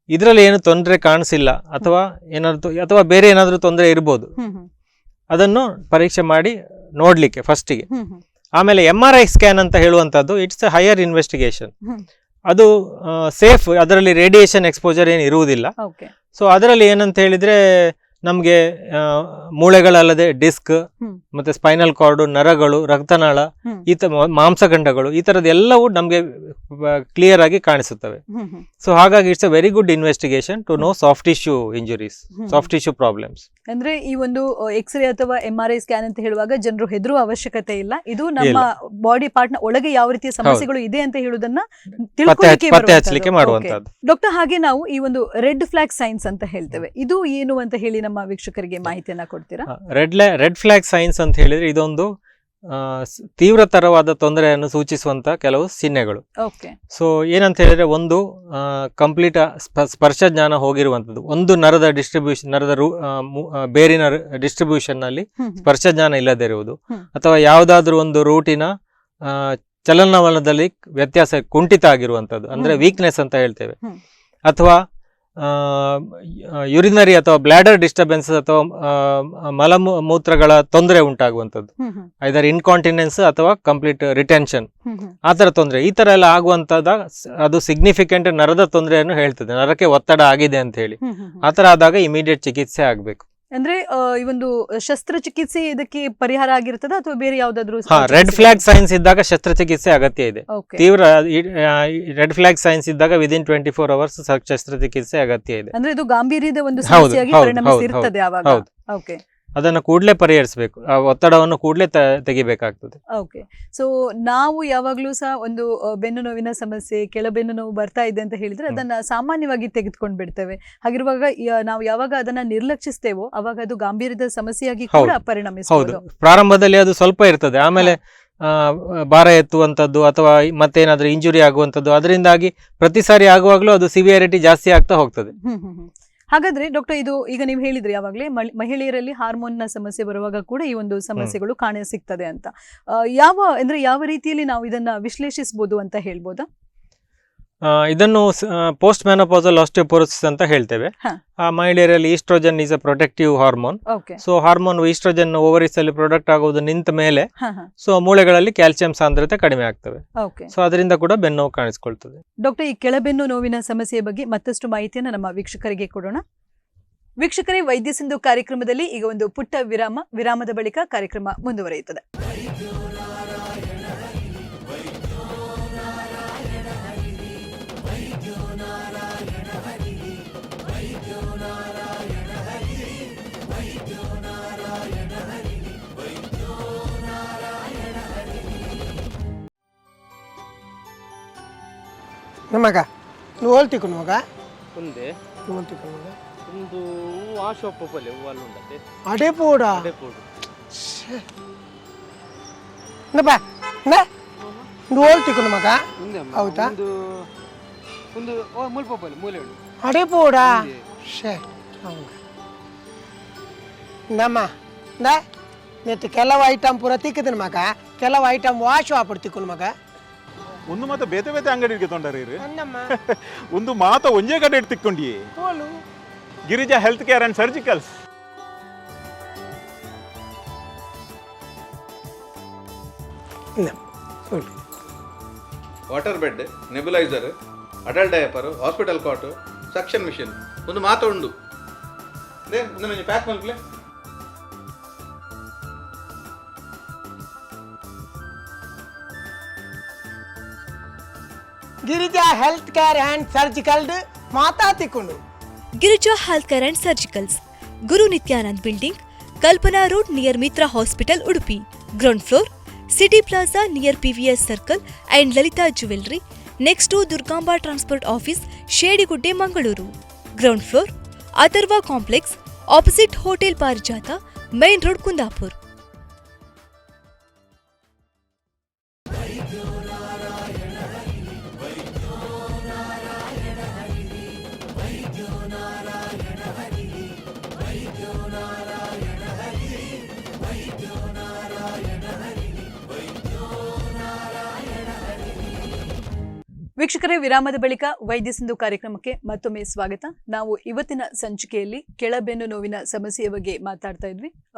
ಇದರಲ್ಲಿ ಏನು ತೊಂದರೆ ಕಾಣಿಸಿಲ್ಲ ಅಥವಾ ಏನಾದ್ರು ಅಥವಾ ಬೇರೆ ಏನಾದ್ರೂ ತೊಂದರೆ ಇರ್ಬೋದು, ಅದನ್ನು ಪರೀಕ್ಷೆ ಮಾಡಿ ನೋಡ್ಲಿಕ್ಕೆ ಫಸ್ಟಿಗೆ. ಆಮೇಲೆ MRI ಸ್ಕ್ಯಾನ್ ಅಂತ ಹೇಳುವಂತದ್ದು ಇಟ್ಸ್ ಅ ಹೈಯರ್ ಇನ್ವೆಸ್ಟಿಗೇಷನ್. ಅದು ಸೇಫ್, ಅದರಲ್ಲಿ ರೇಡಿಯೇಷನ್ ಎಕ್ಸ್ಪೋಜರ್ ಏನು ಇರುವುದಿಲ್ಲ. ಸೊ ಅದರಲ್ಲಿ ಏನಂತ ಹೇಳಿದ್ರೆ ನಮ್ಗೆ ಮೂಳೆಗಳಲ್ಲದೆ ಡಿಸ್ಕ್ ಮತ್ತೆ ಸ್ಪೈನಲ್ ಕಾರ್ಡ್, ನರಗಳು, ರಕ್ತನಾಳ, ಮಾಂಸಖಂಡಗಳು, ಈ ತರದ ಎಲ್ಲವೂ ನಮ್ಗೆ ಕ್ಲಿಯರ್ ಆಗಿ ಕಾಣಿಸುತ್ತವೆ. ಸೊ ಹಾಗಾಗಿ it's a very good investigation to know soft tissue injuries, soft tissue problems. ಅಂದ್ರೆ ಈ ಒಂದು ಎಕ್ಸ್ರೇ ಅಥವಾ MRI ಸ್ಕ್ಯಾನ್ ಅಂತ ಹೇಳುವಾಗ ಜನರು ಹೆದರುವ ಅವಶ್ಯಕತೆ ಇಲ್ಲ. ಇದು ನಮ್ಮ ಬಾಡಿ ಪಾರ್ಟ್ ನ ಒಳಗೆ ಯಾವ ರೀತಿಯ ಸಮಸ್ಯೆಗಳು ಇದೆ ಅಂತ ಹೇಳುವುದನ್ನ ಪತ್ತೆ ಹಚ್ಚಲಿಕ್ಕೆ ಮಾಡುವಂತದ್ದು. ಡಾಕ್ಟರ್, ಹಾಗೆ ನಾವು ಈ ಒಂದು ರೆಡ್ ಫ್ಲಾಗ್ ಸೈನ್ಸ್ ಅಂತ ಹೇಳ್ತೇವೆ, ಇದು ಏನು ಅಂತ ಹೇಳಿ ನಮ್ಮ ವೀಕ್ಷಕರಿಗೆ ಮಾಹಿತಿಯನ್ನ ಕೊಡ್ತೀರಾ? ರೆಡ್ ಫ್ಲಾಗ್ ಸೈನ್ಸ್ ಅಂತ ಹೇಳಿದ್ರೆ ಇದೊಂದು ತೀವ್ರತರವಾದ ತೊಂದರೆಯನ್ನು ಸೂಚಿಸುವಂತ ಕೆಲವು ಚಿಹ್ನೆಗಳು. ಸೊ ಏನಂತ ಹೇಳಿದ್ರೆ, ಒಂದು ಕಂಪ್ಲೀಟ್ ಸ್ಪರ್ಶ ಜ್ಞಾನ ಹೋಗಿರುವಂತದ್ದು, ಒಂದು ನರದ ಡಿಸ್ಟ್ರಿಬ್ಯೂಷನ್, ಬೇರಿನ ಡಿಸ್ಟ್ರಿಬ್ಯೂಷನ್ ನಲ್ಲಿ ಸ್ಪರ್ಶ ಜ್ಞಾನ ಇಲ್ಲದೆ ಇರುವುದು, ಅಥವಾ ಯಾವುದಾದ್ರೂ ಒಂದು ರೂಟಿನ ಚಲನವಲನದಲ್ಲಿ ವ್ಯತ್ಯಾಸ, ಕುಂಠಿತ ಆಗಿರುವಂತದ್ದು, ಅಂದ್ರೆ ವೀಕ್ನೆಸ್ ಅಂತ ಹೇಳ್ತೇವೆ, ಅಥವಾ ಯುರಿನರಿ ಅಥವಾ ಬ್ಲಾಡರ್ ಡಿಸ್ಟರ್ಬೆನ್ಸ್ ಅಥವಾ ಮಲಮೂತ್ರಗಳ ತೊಂದರೆ ಉಂಟಾಗುವಂಥದ್ದು, ಐದರ್ ಇನ್ಕಾಂಟಿನೆನ್ಸ್ ಅಥವಾ ಕಂಪ್ಲೀಟ್ ರಿಟೆನ್ಷನ್, ಆ ಥರ ತೊಂದರೆ, ಈ ಥರ ಎಲ್ಲ ಆಗುವಂಥದ್ದು ಅದು ಸಿಗ್ನಿಫಿಕೆಂಟ್ ನರದ ತೊಂದರೆಯನ್ನು ಹೇಳ್ತದೆ, ನರಕ್ಕೆ ಒತ್ತಡ ಆಗಿದೆ ಅಂತ ಹೇಳಿ. ಆ ಥರ ಆದಾಗ ಇಮಿಡಿಯೇಟ್ ಚಿಕಿತ್ಸೆ ಆಗಬೇಕು. ಅಂದ್ರೆ ಈ ಒಂದು ಶಸ್ತ್ರಚಿಕಿತ್ಸೆ ಇದಕ್ಕೆ ಪರಿಹಾರ ಆಗಿರ್ತದ ಅಥವಾ ಬೇರೆ ಯಾವ್ದಾದ್ರು? ರೆಡ್ ಫ್ಲಾಗ್ ಸೈನ್ಸ್ ಇದ್ದಾಗ ಶಸ್ತ್ರಚಿಕಿತ್ಸೆ ಅಗತ್ಯ ಇದೆ. ತೀವ್ರ ರೆಡ್ ಫ್ಲಾಗ್ ಸೈನ್ಸ್ ಇದ್ದಾಗ ವಿದಿನ್ 24 ಅವರ್ಸ್ ಶಸ್ತ್ರಚಿಕಿತ್ಸೆ ಅಗತ್ಯ ಇದೆ. ಅಂದ್ರೆ ಇದು ಗಾಂಭೀರ್ಯದ ಒಂದು ಸಮಸ್ಯೆಯಾಗಿ ಪರಿಣಮಿಸಿರ್ತದೆ ಆವಾಗ. ಓಕೆ, ಅದನ್ನು ಕೂಡಲೇ ಪರಿಹರಿಸಬೇಕು, ಆ ಒತ್ತಡವನ್ನು ಕೂಡಲೇ ತೆಗಿಬೇಕಾಗ್ತದೆ. ಓಕೆ, ಸೊ ನಾವು ಯಾವಾಗ್ಲೂ ಸಹ ಒಂದು ಬೆನ್ನು ನೋವಿನ ಸಮಸ್ಯೆ, ಕೆಳಬೆನ್ನು ನೋವು ಬರ್ತಾ ಇದೆ ಅಂತ ಹೇಳಿದ್ರೆ ಅದನ್ನ ಸಾಮಾನ್ಯವಾಗಿ ತೆಗೆದುಕೊಂಡು ಬಿಡ್ತೇವೆ. ಹಾಗಿರುವಾಗ ನಾವು ಯಾವಾಗ ಅದನ್ನ ನಿರ್ಲಕ್ಷಿಸ್ತೇವೋ ಅವಾಗ ಅದು ಗಾಂಭೀರ್ಯದ ಸಮಸ್ಯೆಯಾಗಿ ಕೂಡ ಪರಿಣಮಿಸಬಹುದು. ಪ್ರಾರಂಭದಲ್ಲಿ ಅದು ಸ್ವಲ್ಪ ಇರ್ತದೆ, ಆಮೇಲೆ ಭಾರ ಎತ್ತುವಂಥದ್ದು ಅಥವಾ ಮತ್ತೇನಾದ್ರೂ ಇಂಜುರಿ ಆಗುವಂಥದ್ದು, ಅದರಿಂದಾಗಿ ಪ್ರತಿ ಸಾರಿ ಆಗುವಾಗಲೂ ಅದು ಸಿವಿಯಾರಿಟಿ ಜಾಸ್ತಿ ಆಗ್ತಾ ಹೋಗ್ತದೆ. ಹಾಗಾದ್ರೆ ಡಾಕ್ಟರ್, ಇದು ಈಗ ನೀವು ಹೇಳಿದ್ರಿ ಯಾವಾಗಲೇ ಮಹಿಳೆಯರಲ್ಲಿ ಹಾರ್ಮೋನ್ ನ ಸಮಸ್ಯೆ ಬರುವಾಗ ಕೂಡ ಈ ಒಂದು ಸಮಸ್ಯೆಗಳು ಕಾಣ ಸಿಗ್ತದೆ ಅಂತ. ಯಾವ ರೀತಿಯಲ್ಲಿ ನಾವು ಇದನ್ನ ವಿಶ್ಲೇಷಿಸಬಹುದು ಅಂತ ಹೇಳ್ಬೋದಾ? ಇದನ್ನು ಪೋಸ್ಟ್ ಮೆನೋಪಾಸಲ್ ಆಸ್ಟಿಯೋಪೊರೋಸಿಸ್ ಅಂತ ಹೇಳ್ತೇವೆ. ಆ ಮಹಿಳೆಯರಲ್ಲಿ oestrogen is a protective hormone. So hormone oestrogen ovaries ಅಲ್ಲಿ ಪ್ರೊಡಕ್ಟ್ ಆಗೋದು ನಿಂತ ಮೇಲೆ ಸೊ ಮೂಳೆಗಳಲ್ಲಿ ಕ್ಯಾಲ್ಸಿಯಂ ಸಾಂದ್ರತೆ ಕಡಿಮೆ ಆಗ್ತವೆ. ಸೊ ಅದರಿಂದ ಕೂಡ ಬೆನ್ನು ನೋವು ಕಾಣಿಸ್ಕೊಳ್ತದೆ. ಡಾಕ್ಟರ್, ಈ ಕೆಳಬೆನ್ನು ನೋವಿನ ಸಮಸ್ಯೆಯ ಬಗ್ಗೆ ಮತ್ತಷ್ಟು ಮಾಹಿತಿಯನ್ನು ನಮ್ಮ ವೀಕ್ಷಕರಿಗೆ ಕೊಡೋಣ. ವೀಕ್ಷಕರೇ, ವೈದ್ಯ ಸಿಂಧು ಕಾರ್ಯಕ್ರಮದಲ್ಲಿ ಈಗ ಒಂದು ಪುಟ್ಟ ವಿರಾಮದ ಬಳಿಕ ಕಾರ್ಯಕ್ರಮ ಮುಂದುವರಿಯುತ್ತದೆ. ನಮಗ ನೋಲ್ತಿಕು ನಮಗ ಒಂದೇ ನೋಲ್ತಿಕು ನಮಗ ಒಂದು ಆಶೋಪ ಪಲ್ಲೆ ಹೂವಲ್ಲಿ ಉಂಟೆ ಅಡೆ ಪೋಡ ಅದೇ ಪೋಡು ನಬ ನ ನೋಲ್ತಿಕು ನಮಗ ಹೌದಾ ಒಂದು ಒಂದು ಮುಲ್ಪ ಪಲ್ಲೆ ಮೂಲೆ ಉಂಟು ಅಡೆ ಪೋಡ ಶೇ ಹಂಗ ನಮ್ಮ ನ ನೆತ್ತು ಕೆಲವು ಐಟಮ್ ಪೂರ ತಿಕ್ಕದ ಮಗ, ಕೆಲವು ಐಟಮ್ ವಾಶ್ ಆಪಡ್ತಿಕ್ಕು ಮಗ. ಒಂದು ಮಾತ ಬೇತೆ ಬೇತೆ ಅಂಗಡಿಗೆ ತೊಂದರೆ ಒಂದು ಮಾತ ಒಂದೇ ಕಡೆ ತಿಕ್ಕೊಂಡಿ Girija health care and surgicals. Water bed, nebuliser, adult diaper, hospital cot, suction machine ಒಂದು ಮಾತ ಉಂಡು. ಪ್ಯಾಕ್ ಮಲ್ಪಲೆ Girija health care and surgical ಮಾತಾತಿಕೊಂಡು. Girija health care and surgicals, Guru Nityanand building, Kalpana road near Mitra hospital Udupi. Ground floor, city plaza near PVS circle and Lalitha jewellery, next to Durgamba transport office, Shedigudde, Mangaluru. Ground floor, Atharva complex, opposite hotel Parijatha, main road, Kundapur. ವೀಕ್ಷಕರೇ, ವಿರಾಮದ ಬಳಿಕ ವೈದ್ಯ ಸಿಂಧು ಕಾರ್ಯಕ್ರಮಕ್ಕೆ ಮತ್ತೊಮ್ಮೆ ಸ್ವಾಗತ. ನಾವು ಇವತ್ತಿನ ಸಂಚಿಕೆಯಲ್ಲಿ ಕೆಳಬೆನ್ನು ನೋವಿನ ಸಮಸ್ಯೆಯ ಬಗ್ಗೆ ಮಾತಾಡ್ತಾ ಇದ್ವಿ.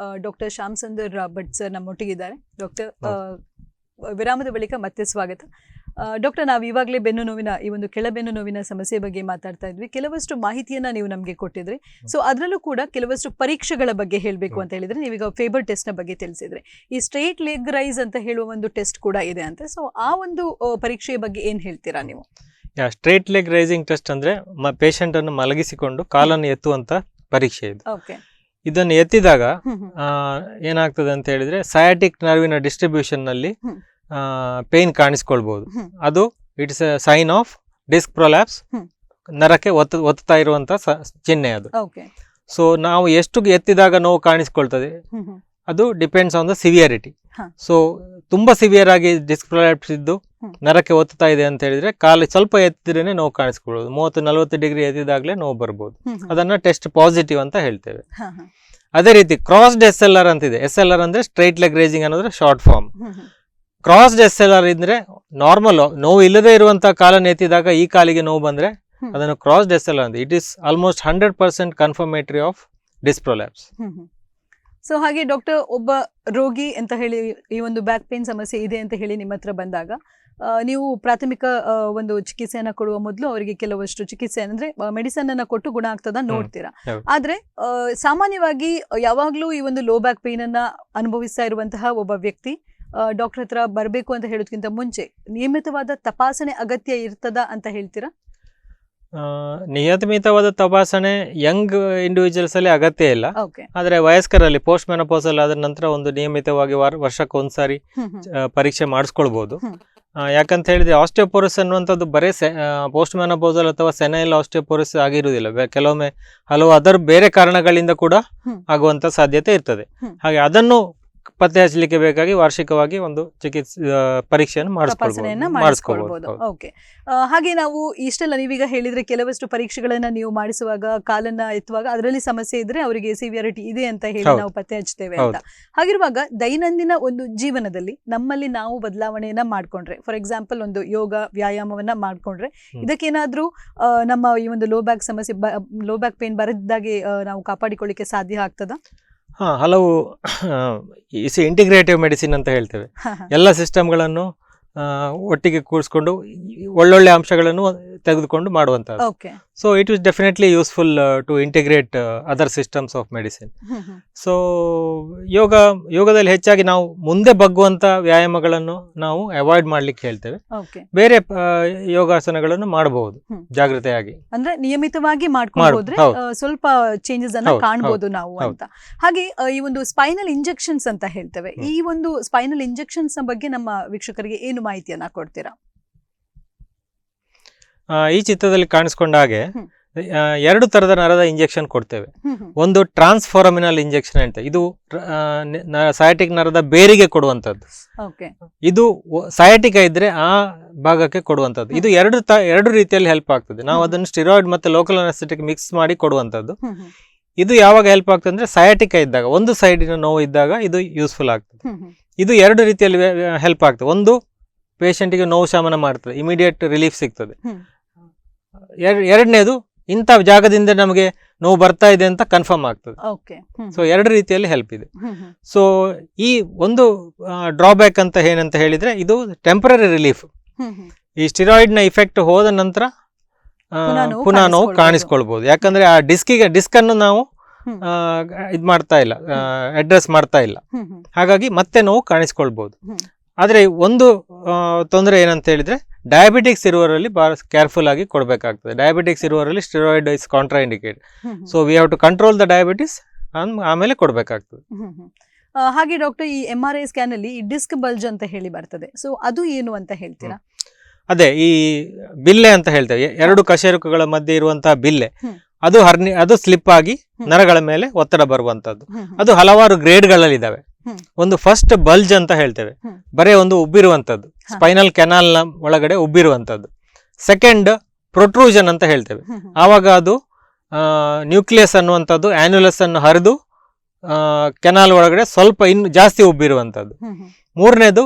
ಡಾಕ್ಟರ್ ಶ್ಯಾಮ್ ಸುಂದರ್ ಭಟ್ ಸರ್ ನಮ್ಮೊಟ್ಟಿಗಿದ್ದಾರೆ. ಡಾಕ್ಟರ್, ವಿರಾಮದ ಬಳಿಕ ಮತ್ತೆ ಸ್ವಾಗತ. ಡಾಕ್ಟರ್, ನಾವು ಇವಾಗಲೇ ಬೆನ್ನು ನೋವಿನ ಈ ಒಂದು ಕೆಳಬೆನ್ನು ನೋವಿನ ಸಮಸ್ಯೆ ಬಗ್ಗೆ ಮಾತಾಡ್ತಾ ಇದ್ವಿ. ಕೆಲವಷ್ಟು ಮಾಹಿತಿಯನ್ನ ನೀವು ನಮಗೆ ಕೊಟ್ಟಿದ್ರಿ. ಸೊ ಅದರಲ್ಲೂ ಕೂಡ ಕೆಲವಷ್ಟು ಪರೀಕ್ಷೆಗಳ ಬಗ್ಗೆ ಹೇಳಬೇಕು ಅಂತ ಹೇಳಿದ್ರೆ, ನೀವೀಗ ಫೇಬರ್ ಟೆಸ್ಟ್ ನ ಬಗ್ಗೆ ತಿಳಿಸಿದ್ರಿ. ಈ ಸ್ಟ್ರೇಟ್ ಲೆಗ್ ರೈಸ್ ಅಂತ ಹೇಳುವ ಒಂದು ಟೆಸ್ಟ್ ಕೂಡ ಇದೆ ಅಂತ. ಸೊ ಆ ಒಂದು ಪರೀಕ್ಷೆಯ ಬಗ್ಗೆ ಏನ್ ಹೇಳ್ತೀರಾ ನೀವು? ಸ್ಟ್ರೇಟ್ ಲೆಗ್ ರೈಸಿಂಗ್ ಟೆಸ್ಟ್ ಅಂದ್ರೆ ಪೇಷಂಟ್ ಅನ್ನು ಮಲಗಿಸಿಕೊಂಡು ಕಾಲನ್ನು ಎತ್ತುವಂತ ಪರೀಕ್ಷೆ ಇದು. ಇದನ್ನು ಎತ್ತಿದಾಗ ಏನಾಗ್ತದೆ ಅಂತ ಹೇಳಿದ್ರೆ, ಸಯಾಟಿಕ್ ನರ್ವಿನ ಡಿಸ್ಟ್ರಿಬ್ಯೂಷನ್ ನಲ್ಲಿ ಪೇನ್ ಕಾಣಿಸ್ಕೊಳ್ಬಹುದು. ಅದು it's a sign of disc prolapse, ನರಕ್ಕೆ ಒತ್ತುತ್ತಾ ಇರುವಂತ ಚಿಹ್ನೆ ಅದು. ಸೊ ನಾವು ಎಷ್ಟು ಎತ್ತಿದಾಗ ನೋವು ಕಾಣಿಸ್ಕೊಳ್ತದೆ ಅದು depends on the severity. So ತುಂಬಾ ಸಿವಿಯರ್ ಆಗಿ ಡಿಸ್ಕ್ ಪ್ರೊಲ್ಯಾಪ್ಸ್ ಇದ್ದು ನರಕ್ಕೆ ಒತ್ತುತ್ತಾ ಇದೆ ಅಂತ ಹೇಳಿದ್ರೆ ಕಾಲು ಸ್ವಲ್ಪ ಎತ್ತಿದ್ರೇನೆ ನೋವು ಕಾಣಿಸ್ಕೊಳ್ಳೋದು. 30-40 ಡಿಗ್ರಿ ಎತ್ತಿದಾಗಲೇ ನೋವು ಬರ್ಬೋದು. ಅದನ್ನ ಟೆಸ್ಟ್ ಪಾಸಿಟಿವ್ ಅಂತ ಹೇಳ್ತೇವೆ. ಅದೇ ರೀತಿ ಕ್ರಾಸ್ಡ್ SLR ಅಂತಿದೆ. SLR ಅಂದ್ರೆ ಸ್ಟ್ರೈಟ್ ಲೆಗ್ ರೈಸಿಂಗ್ ಅನ್ನೋದ್ರೆ ಶಾರ್ಟ್ ಫಾರ್ಮ್. ಕ್ರಾಸ್ಡ್ SLR ಇದ್ರೆ ನಾರ್ಮಲ್ ನೋವು ಇಲ್ಲದೆ ಇರುವಂತಹ ಕಾಲನ್ನು ಎತ್ತಿದಾಗ ಈ ಕಾಲಿಗೆ ನೋವು ಬಂದ್ರೆ ಅದನ್ನು ಕ್ರಾಸ್ಡ್ SLR ಅಂತ. It is almost 100% confirmatory of disc prolapse. So ಹಾಗೆ ಡಾಕ್ಟರ್, ಒಬ್ಬ ರೋಗಿ ಅಂತ ಹೇಳಿ ಈ ಒಂದು ಬ್ಯಾಕ್ ಪೇನ್ ಸಮಸ್ಯೆ ಇದೆ ಅಂತ ಹೇಳಿ ನಿಮ್ಮ ಹತ್ರ ಬಂದಾಗ ನೀವು ಪ್ರಾಥಮಿಕ ಒಂದು ಚಿಕಿತ್ಸೆಯನ್ನ ಕೊಡುವ ಮೊದಲು ಅವರಿಗೆ ಕೆಲವಷ್ಟು ಚಿಕಿತ್ಸೆ ಅಂದ್ರೆ ಮೆಡಿಸನ್ ಅನ್ನ ಕೊಟ್ಟು ಗುಣ ಆಗ್ತದ ನೋಡ್ತೀರಾ. ಆದ್ರೆ ಸಾಮಾನ್ಯವಾಗಿ ಯಾವಾಗ್ಲೂ ಈ ಒಂದು ಲೋ ಬ್ಯಾಕ್ ಪೇನ್ ಅನ್ನ ಅನುಭವಿಸ್ತಾ ಇರುವಂತಹ ಒಬ್ಬ ವ್ಯಕ್ತಿ ಡಾಕ್ಟರ್ ಹತ್ರ ಬರಬೇಕು ಅಂತ ಹೇಳೋದಕ್ಕಿಂತ ಮುಂಚೆ ನಿಯಮಿತವಾದ ತಪಾಸಣೆ ಅಗತ್ಯ ಇರ್ತದ ಅಂತ ಹೇಳ್ತೀರಾ? ನಿಯಮಿತವಾದ ತಪಾಸಣೆ ಯಂಗ್ ಇಂಡಿವಿಜುವಲ್ಸ್ ಅಲ್ಲಿ ಅಗತ್ಯ ಇಲ್ಲ. ಓಕೆ. ಆದ್ರೆ ವಯಸ್ಕರಲ್ಲಿ ಪೋಸ್ಟ್ ಮೆನೋಪಾಸಲ್ ಆದ ನಂತರ ಒಂದು ನಿಯಮಿತವಾಗಿ ವರ್ಷಕ್ಕೊಂದ್ಸಾರಿ ಪರೀಕ್ಷೆ ಮಾಡಿಸ್ಕೊಳ್ಬಹುದು. ಯಾಕಂತ ಹೇಳಿದ್ರೆ ಆಸ್ಟಿಯೋಪೋರೋಸ್ ಅನ್ನುವಂಥದ್ದು ಬರೀ ಪೋಸ್ಟ್ ಮೆನೋಪಾಸಲ್ ಅಥವಾ ಸೆನೈಲ್ ಆಸ್ಟಿಯೋಪೋರೋಸ್ ಆಗಿರುವುದಿಲ್ಲ. ಕೆಲವೊಮ್ಮೆ ಹಲವು ಅದರ ಬೇರೆ ಕಾರಣಗಳಿಂದ ಕೂಡ ಆಗುವಂತ ಸಾಧ್ಯತೆ ಇರ್ತದೆ. ಹಾಗೆ ಅದನ್ನು ಪತ್ತೆ ಹಚ್ಚಲಿಕ್ಕೆ ಬೇಕಾಗಿ ವಾರ್ಷಿಕವಾಗಿ ಒಂದು ಪರೀಕ್ಷೆಯನ್ನು ಮಾಡಿಸ್ಕೊಳ್ಬಹುದು. ಓಕೆ. ಹಾಗೆ ನಾವು ಇಷ್ಟೆಲ್ಲ ನೀವೀಗ ಹೇಳಿದ್ರೆ ಕೆಲವಷ್ಟು ಪರೀಕ್ಷೆಗಳನ್ನ ನೀವು ಮಾಡಿಸುವಾಗ ಕಾಲನ್ನ ಎತ್ತುವಾಗ ಅದರಲ್ಲಿ ಸಮಸ್ಯೆ ಇದ್ರೆ ಅವರಿಗೆ ಸಿವಿಯಾರಿಟಿ ಇದೆ ಅಂತ ಹೇಳಿ ನಾವು ಪತ್ತೆ ಹಚ್ತೇವೆ ಅಂತ. ಹಾಗಿರುವಾಗ ದೈನಂದಿನ ಒಂದು ಜೀವನದಲ್ಲಿ ನಮ್ಮಲ್ಲಿ ನಾವು ಬದಲಾವಣೆಯನ್ನ ಮಾಡ್ಕೊಂಡ್ರೆ, ಫಾರ್ ಎಕ್ಸಾಂಪಲ್ ಒಂದು ಯೋಗ ವ್ಯಾಯಾಮವನ್ನ ಮಾಡ್ಕೊಂಡ್ರೆ ಇದಕ್ಕೇನಾದ್ರೂ ನಮ್ಮ ಈ ಒಂದು ಲೋ ಬ್ಯಾಕ್ ಸಮಸ್ಯೆ, ಲೋ ಬ್ಯಾಕ್ ಪೇನ್ ಬರದಾಗೆ ನಾವು ಕಾಪಾಡಿಕೊಳ್ಳಿಕ್ಕೆ ಸಾಧ್ಯ ಆಗ್ತದ? ಹಲವು ಇಂಟಿಗ್ರೇಟಿವ್ ಮೆಡಿಸಿನ್ ಅಂತ ಹೇಳ್ತೇವೆ. ಎಲ್ಲ ಸಿಸ್ಟಮ್ಗಳನ್ನು ಒಟ್ಟಿಗೆ ಕೂಡಿಸ್ಕೊಂಡು ಒಳ್ಳೊಳ್ಳೆ ಅಂಶಗಳನ್ನು ತೆಗೆದುಕೊಂಡು ಮಾಡುವಂಥದ್ದು. So it is definitely useful to integrate other systems of medicine. So ಯೋಗದಲ್ಲಿ ಹೆಚ್ಚಾಗಿ ನಾವು ಮುಂದೆ ಬಗ್ಗುವಂತ ವ್ಯಾಯಾಮಗಳನ್ನು ನಾವು ಅವಾಯ್ಡ್ ಮಾಡ್ಲಿಕ್ಕೆ ಹೇಳ್ತೇವೆ. ಬೇರೆ ಯೋಗಾಸನಗಳನ್ನು ಮಾಡಬಹುದು ಜಾಗೃತೆಯಾಗಿ, ಅಂದ್ರೆ ನಿಯಮಿತವಾಗಿ ಮಾಡ್ಕೊಂಡ್ರೆ ಸ್ವಲ್ಪ ಚೇಂಜಸ್ ಅನ್ನ ಕಾಣಬಹುದು ನಾವು ಅಂತ. ಹಾಗೆ ಈ ಒಂದು ಸ್ಪೈನಲ್ ಇಂಜೆಕ್ಷನ್ಸ್ ಅಂತ ಹೇಳ್ತೇವೆ, ಈ ಒಂದು ಸ್ಪೈನಲ್ ಇಂಜೆಕ್ಷನ್ಸ್ ಬಗ್ಗೆ ನಮ್ಮ ವೀಕ್ಷಕರಿಗೆ ಏನು ಮಾಹಿತಿಯನ್ನ ಕೊಡ್ತೀರಾ? ಈ ಚಿತ್ರದಲ್ಲಿ ಕಾಣಿಸ್ಕೊಂಡ ಹಾಗೆ 2 ತರದ ನರದ ಇಂಜೆಕ್ಷನ್ ಕೊಡ್ತೇವೆ. ಒಂದು ಟ್ರಾನ್ಸ್ಫೋರಮಿನಲ್ ಇಂಜೆಕ್ಷನ್ ಅಂತ, ಇದು ಸಯಾಟಿಕ್ ನರದ ಬೇರಿಗೆ ಕೊಡುವಂತದ್ದು. ಇದು ಸಯಾಟಿಕ ಇದ್ರೆ ಆ ಭಾಗಕ್ಕೆ ಕೊಡುವಂತದ್ದು. ಇದು ಎರಡು ರೀತಿಯಲ್ಲಿ ಹೆಲ್ಪ್ ಆಗ್ತದೆ. ನಾವು ಅದನ್ನು ಸ್ಟಿರಾಯ್ಡ್ ಮತ್ತೆ ಲೋಕಲ್ ಅನೆಸ್ಥೆಟಿಕ್ ಮಿಕ್ಸ್ ಮಾಡಿ ಕೊಡುವಂತದ್ದು. ಇದು ಯಾವಾಗ ಹೆಲ್ಪ್ ಆಗ್ತದೆ ಅಂದ್ರೆ ಸಯಾಟಿಕ ಇದ್ದಾಗ, ಒಂದು ಸೈಡಿನ ನೋವು ಇದ್ದಾಗ ಇದು ಯೂಸ್ಫುಲ್ ಆಗ್ತದೆ. ಇದು 2 ರೀತಿಯಲ್ಲಿ ಹೆಲ್ಪ್ ಆಗ್ತದೆ. ಒಂದು ಪೇಷಂಟಿಗೆ ನೋವು ಶಮನ ಮಾಡ್ತದೆ, ಇಮಿಡಿಯೇಟ್ ರಿಲೀಫ್ ಸಿಗ್ತದೆ. ಎರಡನೇದು ಇಂಥ ಜಾಗದಿಂದ ನಮಗೆ ನೋವು ಬರ್ತಾ ಇದೆ ಅಂತ ಕನ್ಫರ್ಮ್ ಆಗ್ತದೆ. ಸೊ 2 ರೀತಿಯಲ್ಲಿ ಹೆಲ್ಪ್ ಇದೆ. ಸೊ ಈ ಒಂದು ಡ್ರಾಬ್ಯಾಕ್ ಅಂತ ಏನಂತ ಹೇಳಿದ್ರೆ ಇದು ಟೆಂಪರರಿ ರಿಲೀಫ್. ಈ ಸ್ಟಿರಾಯ್ಡ್ ನ ಇಫೆಕ್ಟ್ ಹೋದ ನಂತರ ಪುನಃ ನೋವು ಕಾಣಿಸ್ಕೊಳ್ಬಹುದು. ಯಾಕಂದ್ರೆ ಆ ಡಿಸ್ಕ್ ಅನ್ನು ನಾವು ಇದ್ ಮಾಡ್ತಾ ಇಲ್ಲ, ಅಡ್ರೆಸ್ ಮಾಡ್ತಾ ಇಲ್ಲ, ಹಾಗಾಗಿ ಮತ್ತೆ ನೋವು ಕಾಣಿಸ್ಕೊಳ್ಬಹುದು. ಆದ್ರೆ ಒಂದು ತೊಂದರೆ ಏನಂತ ಹೇಳಿದ್ರೆ ಡಯಾಬಿಟಿಕ್ಸ್ ಇರುವವರಲ್ಲಿ ಬಹಳ ಕೇರ್ಫುಲ್ ಆಗಿ ಕೊಡಬೇಕಾಗ್ತದೆ. ಡಯಾಬಿಟಿಕ್ಸ್ ಇರುವವರಲ್ಲಿ steroid is contraindicate. So we have to control the diabetes, ಆಮೇಲೆ ಕೊಡಬೇಕಾಗ್ತದೆ. ಹಾಗೆ ಡಾಕ್ಟರ್, ಈ MRI ಸ್ಕ್ಯಾನ್ ಅಲ್ಲಿ ಈ ಡಿಸ್ಕ್ ಬಲ್ಜ್ ಅಂತ ಹೇಳಿ ಬರ್ತದೆ, ಸೊ ಅದು ಏನು ಅಂತ ಹೇಳ್ತೀರಾ? ಅದೇ ಈ ಬಿಲ್ಲೆ ಅಂತ ಹೇಳ್ತೇವೆ, 2 ಕಶೇರುಕಗಳ ಮಧ್ಯೆ ಇರುವಂತಹ ಬಿಲ್ಲೆ, ಅದು ಸ್ಲಿಪ್ ಆಗಿ ನರಗಳ ಮೇಲೆ ಒತ್ತಡ ಬರುವಂತದ್ದು. ಅದು ಹಲವಾರು ಗ್ರೇಡ್ಗಳಲ್ಲಿದ್ದಾವೆ. ಒಂದು ಫಸ್ಟ್ ಬಲ್ಜ್ ಅಂತ ಹೇಳ್ತೇವೆ, ಬರೇ ಒಂದು ಉಬ್ಬಿರುವಂತದ್ದು, ಸ್ಪೈನಲ್ ಕೆನಾಲ್ ನ ಒಳಗಡೆ ಉಬ್ಬಿರುವಂತದ್ದು. ಸೆಕೆಂಡ್ ಪ್ರೊಟ್ರೂಷನ್ ಅಂತ ಹೇಳ್ತೇವೆ, ಆವಾಗ ಅದು ನ್ಯೂಕ್ಲಿಯಸ್ ಅನ್ನುವಂಥದ್ದು ಆನ್ಯುಲಸ್ ಅನ್ನು ಹರಿದು ಕೆನಾಲ್ ಒಳಗಡೆ ಸ್ವಲ್ಪ ಇನ್ನು ಜಾಸ್ತಿ ಉಬ್ಬಿರುವಂತದ್ದು. ಮೂರನೇದು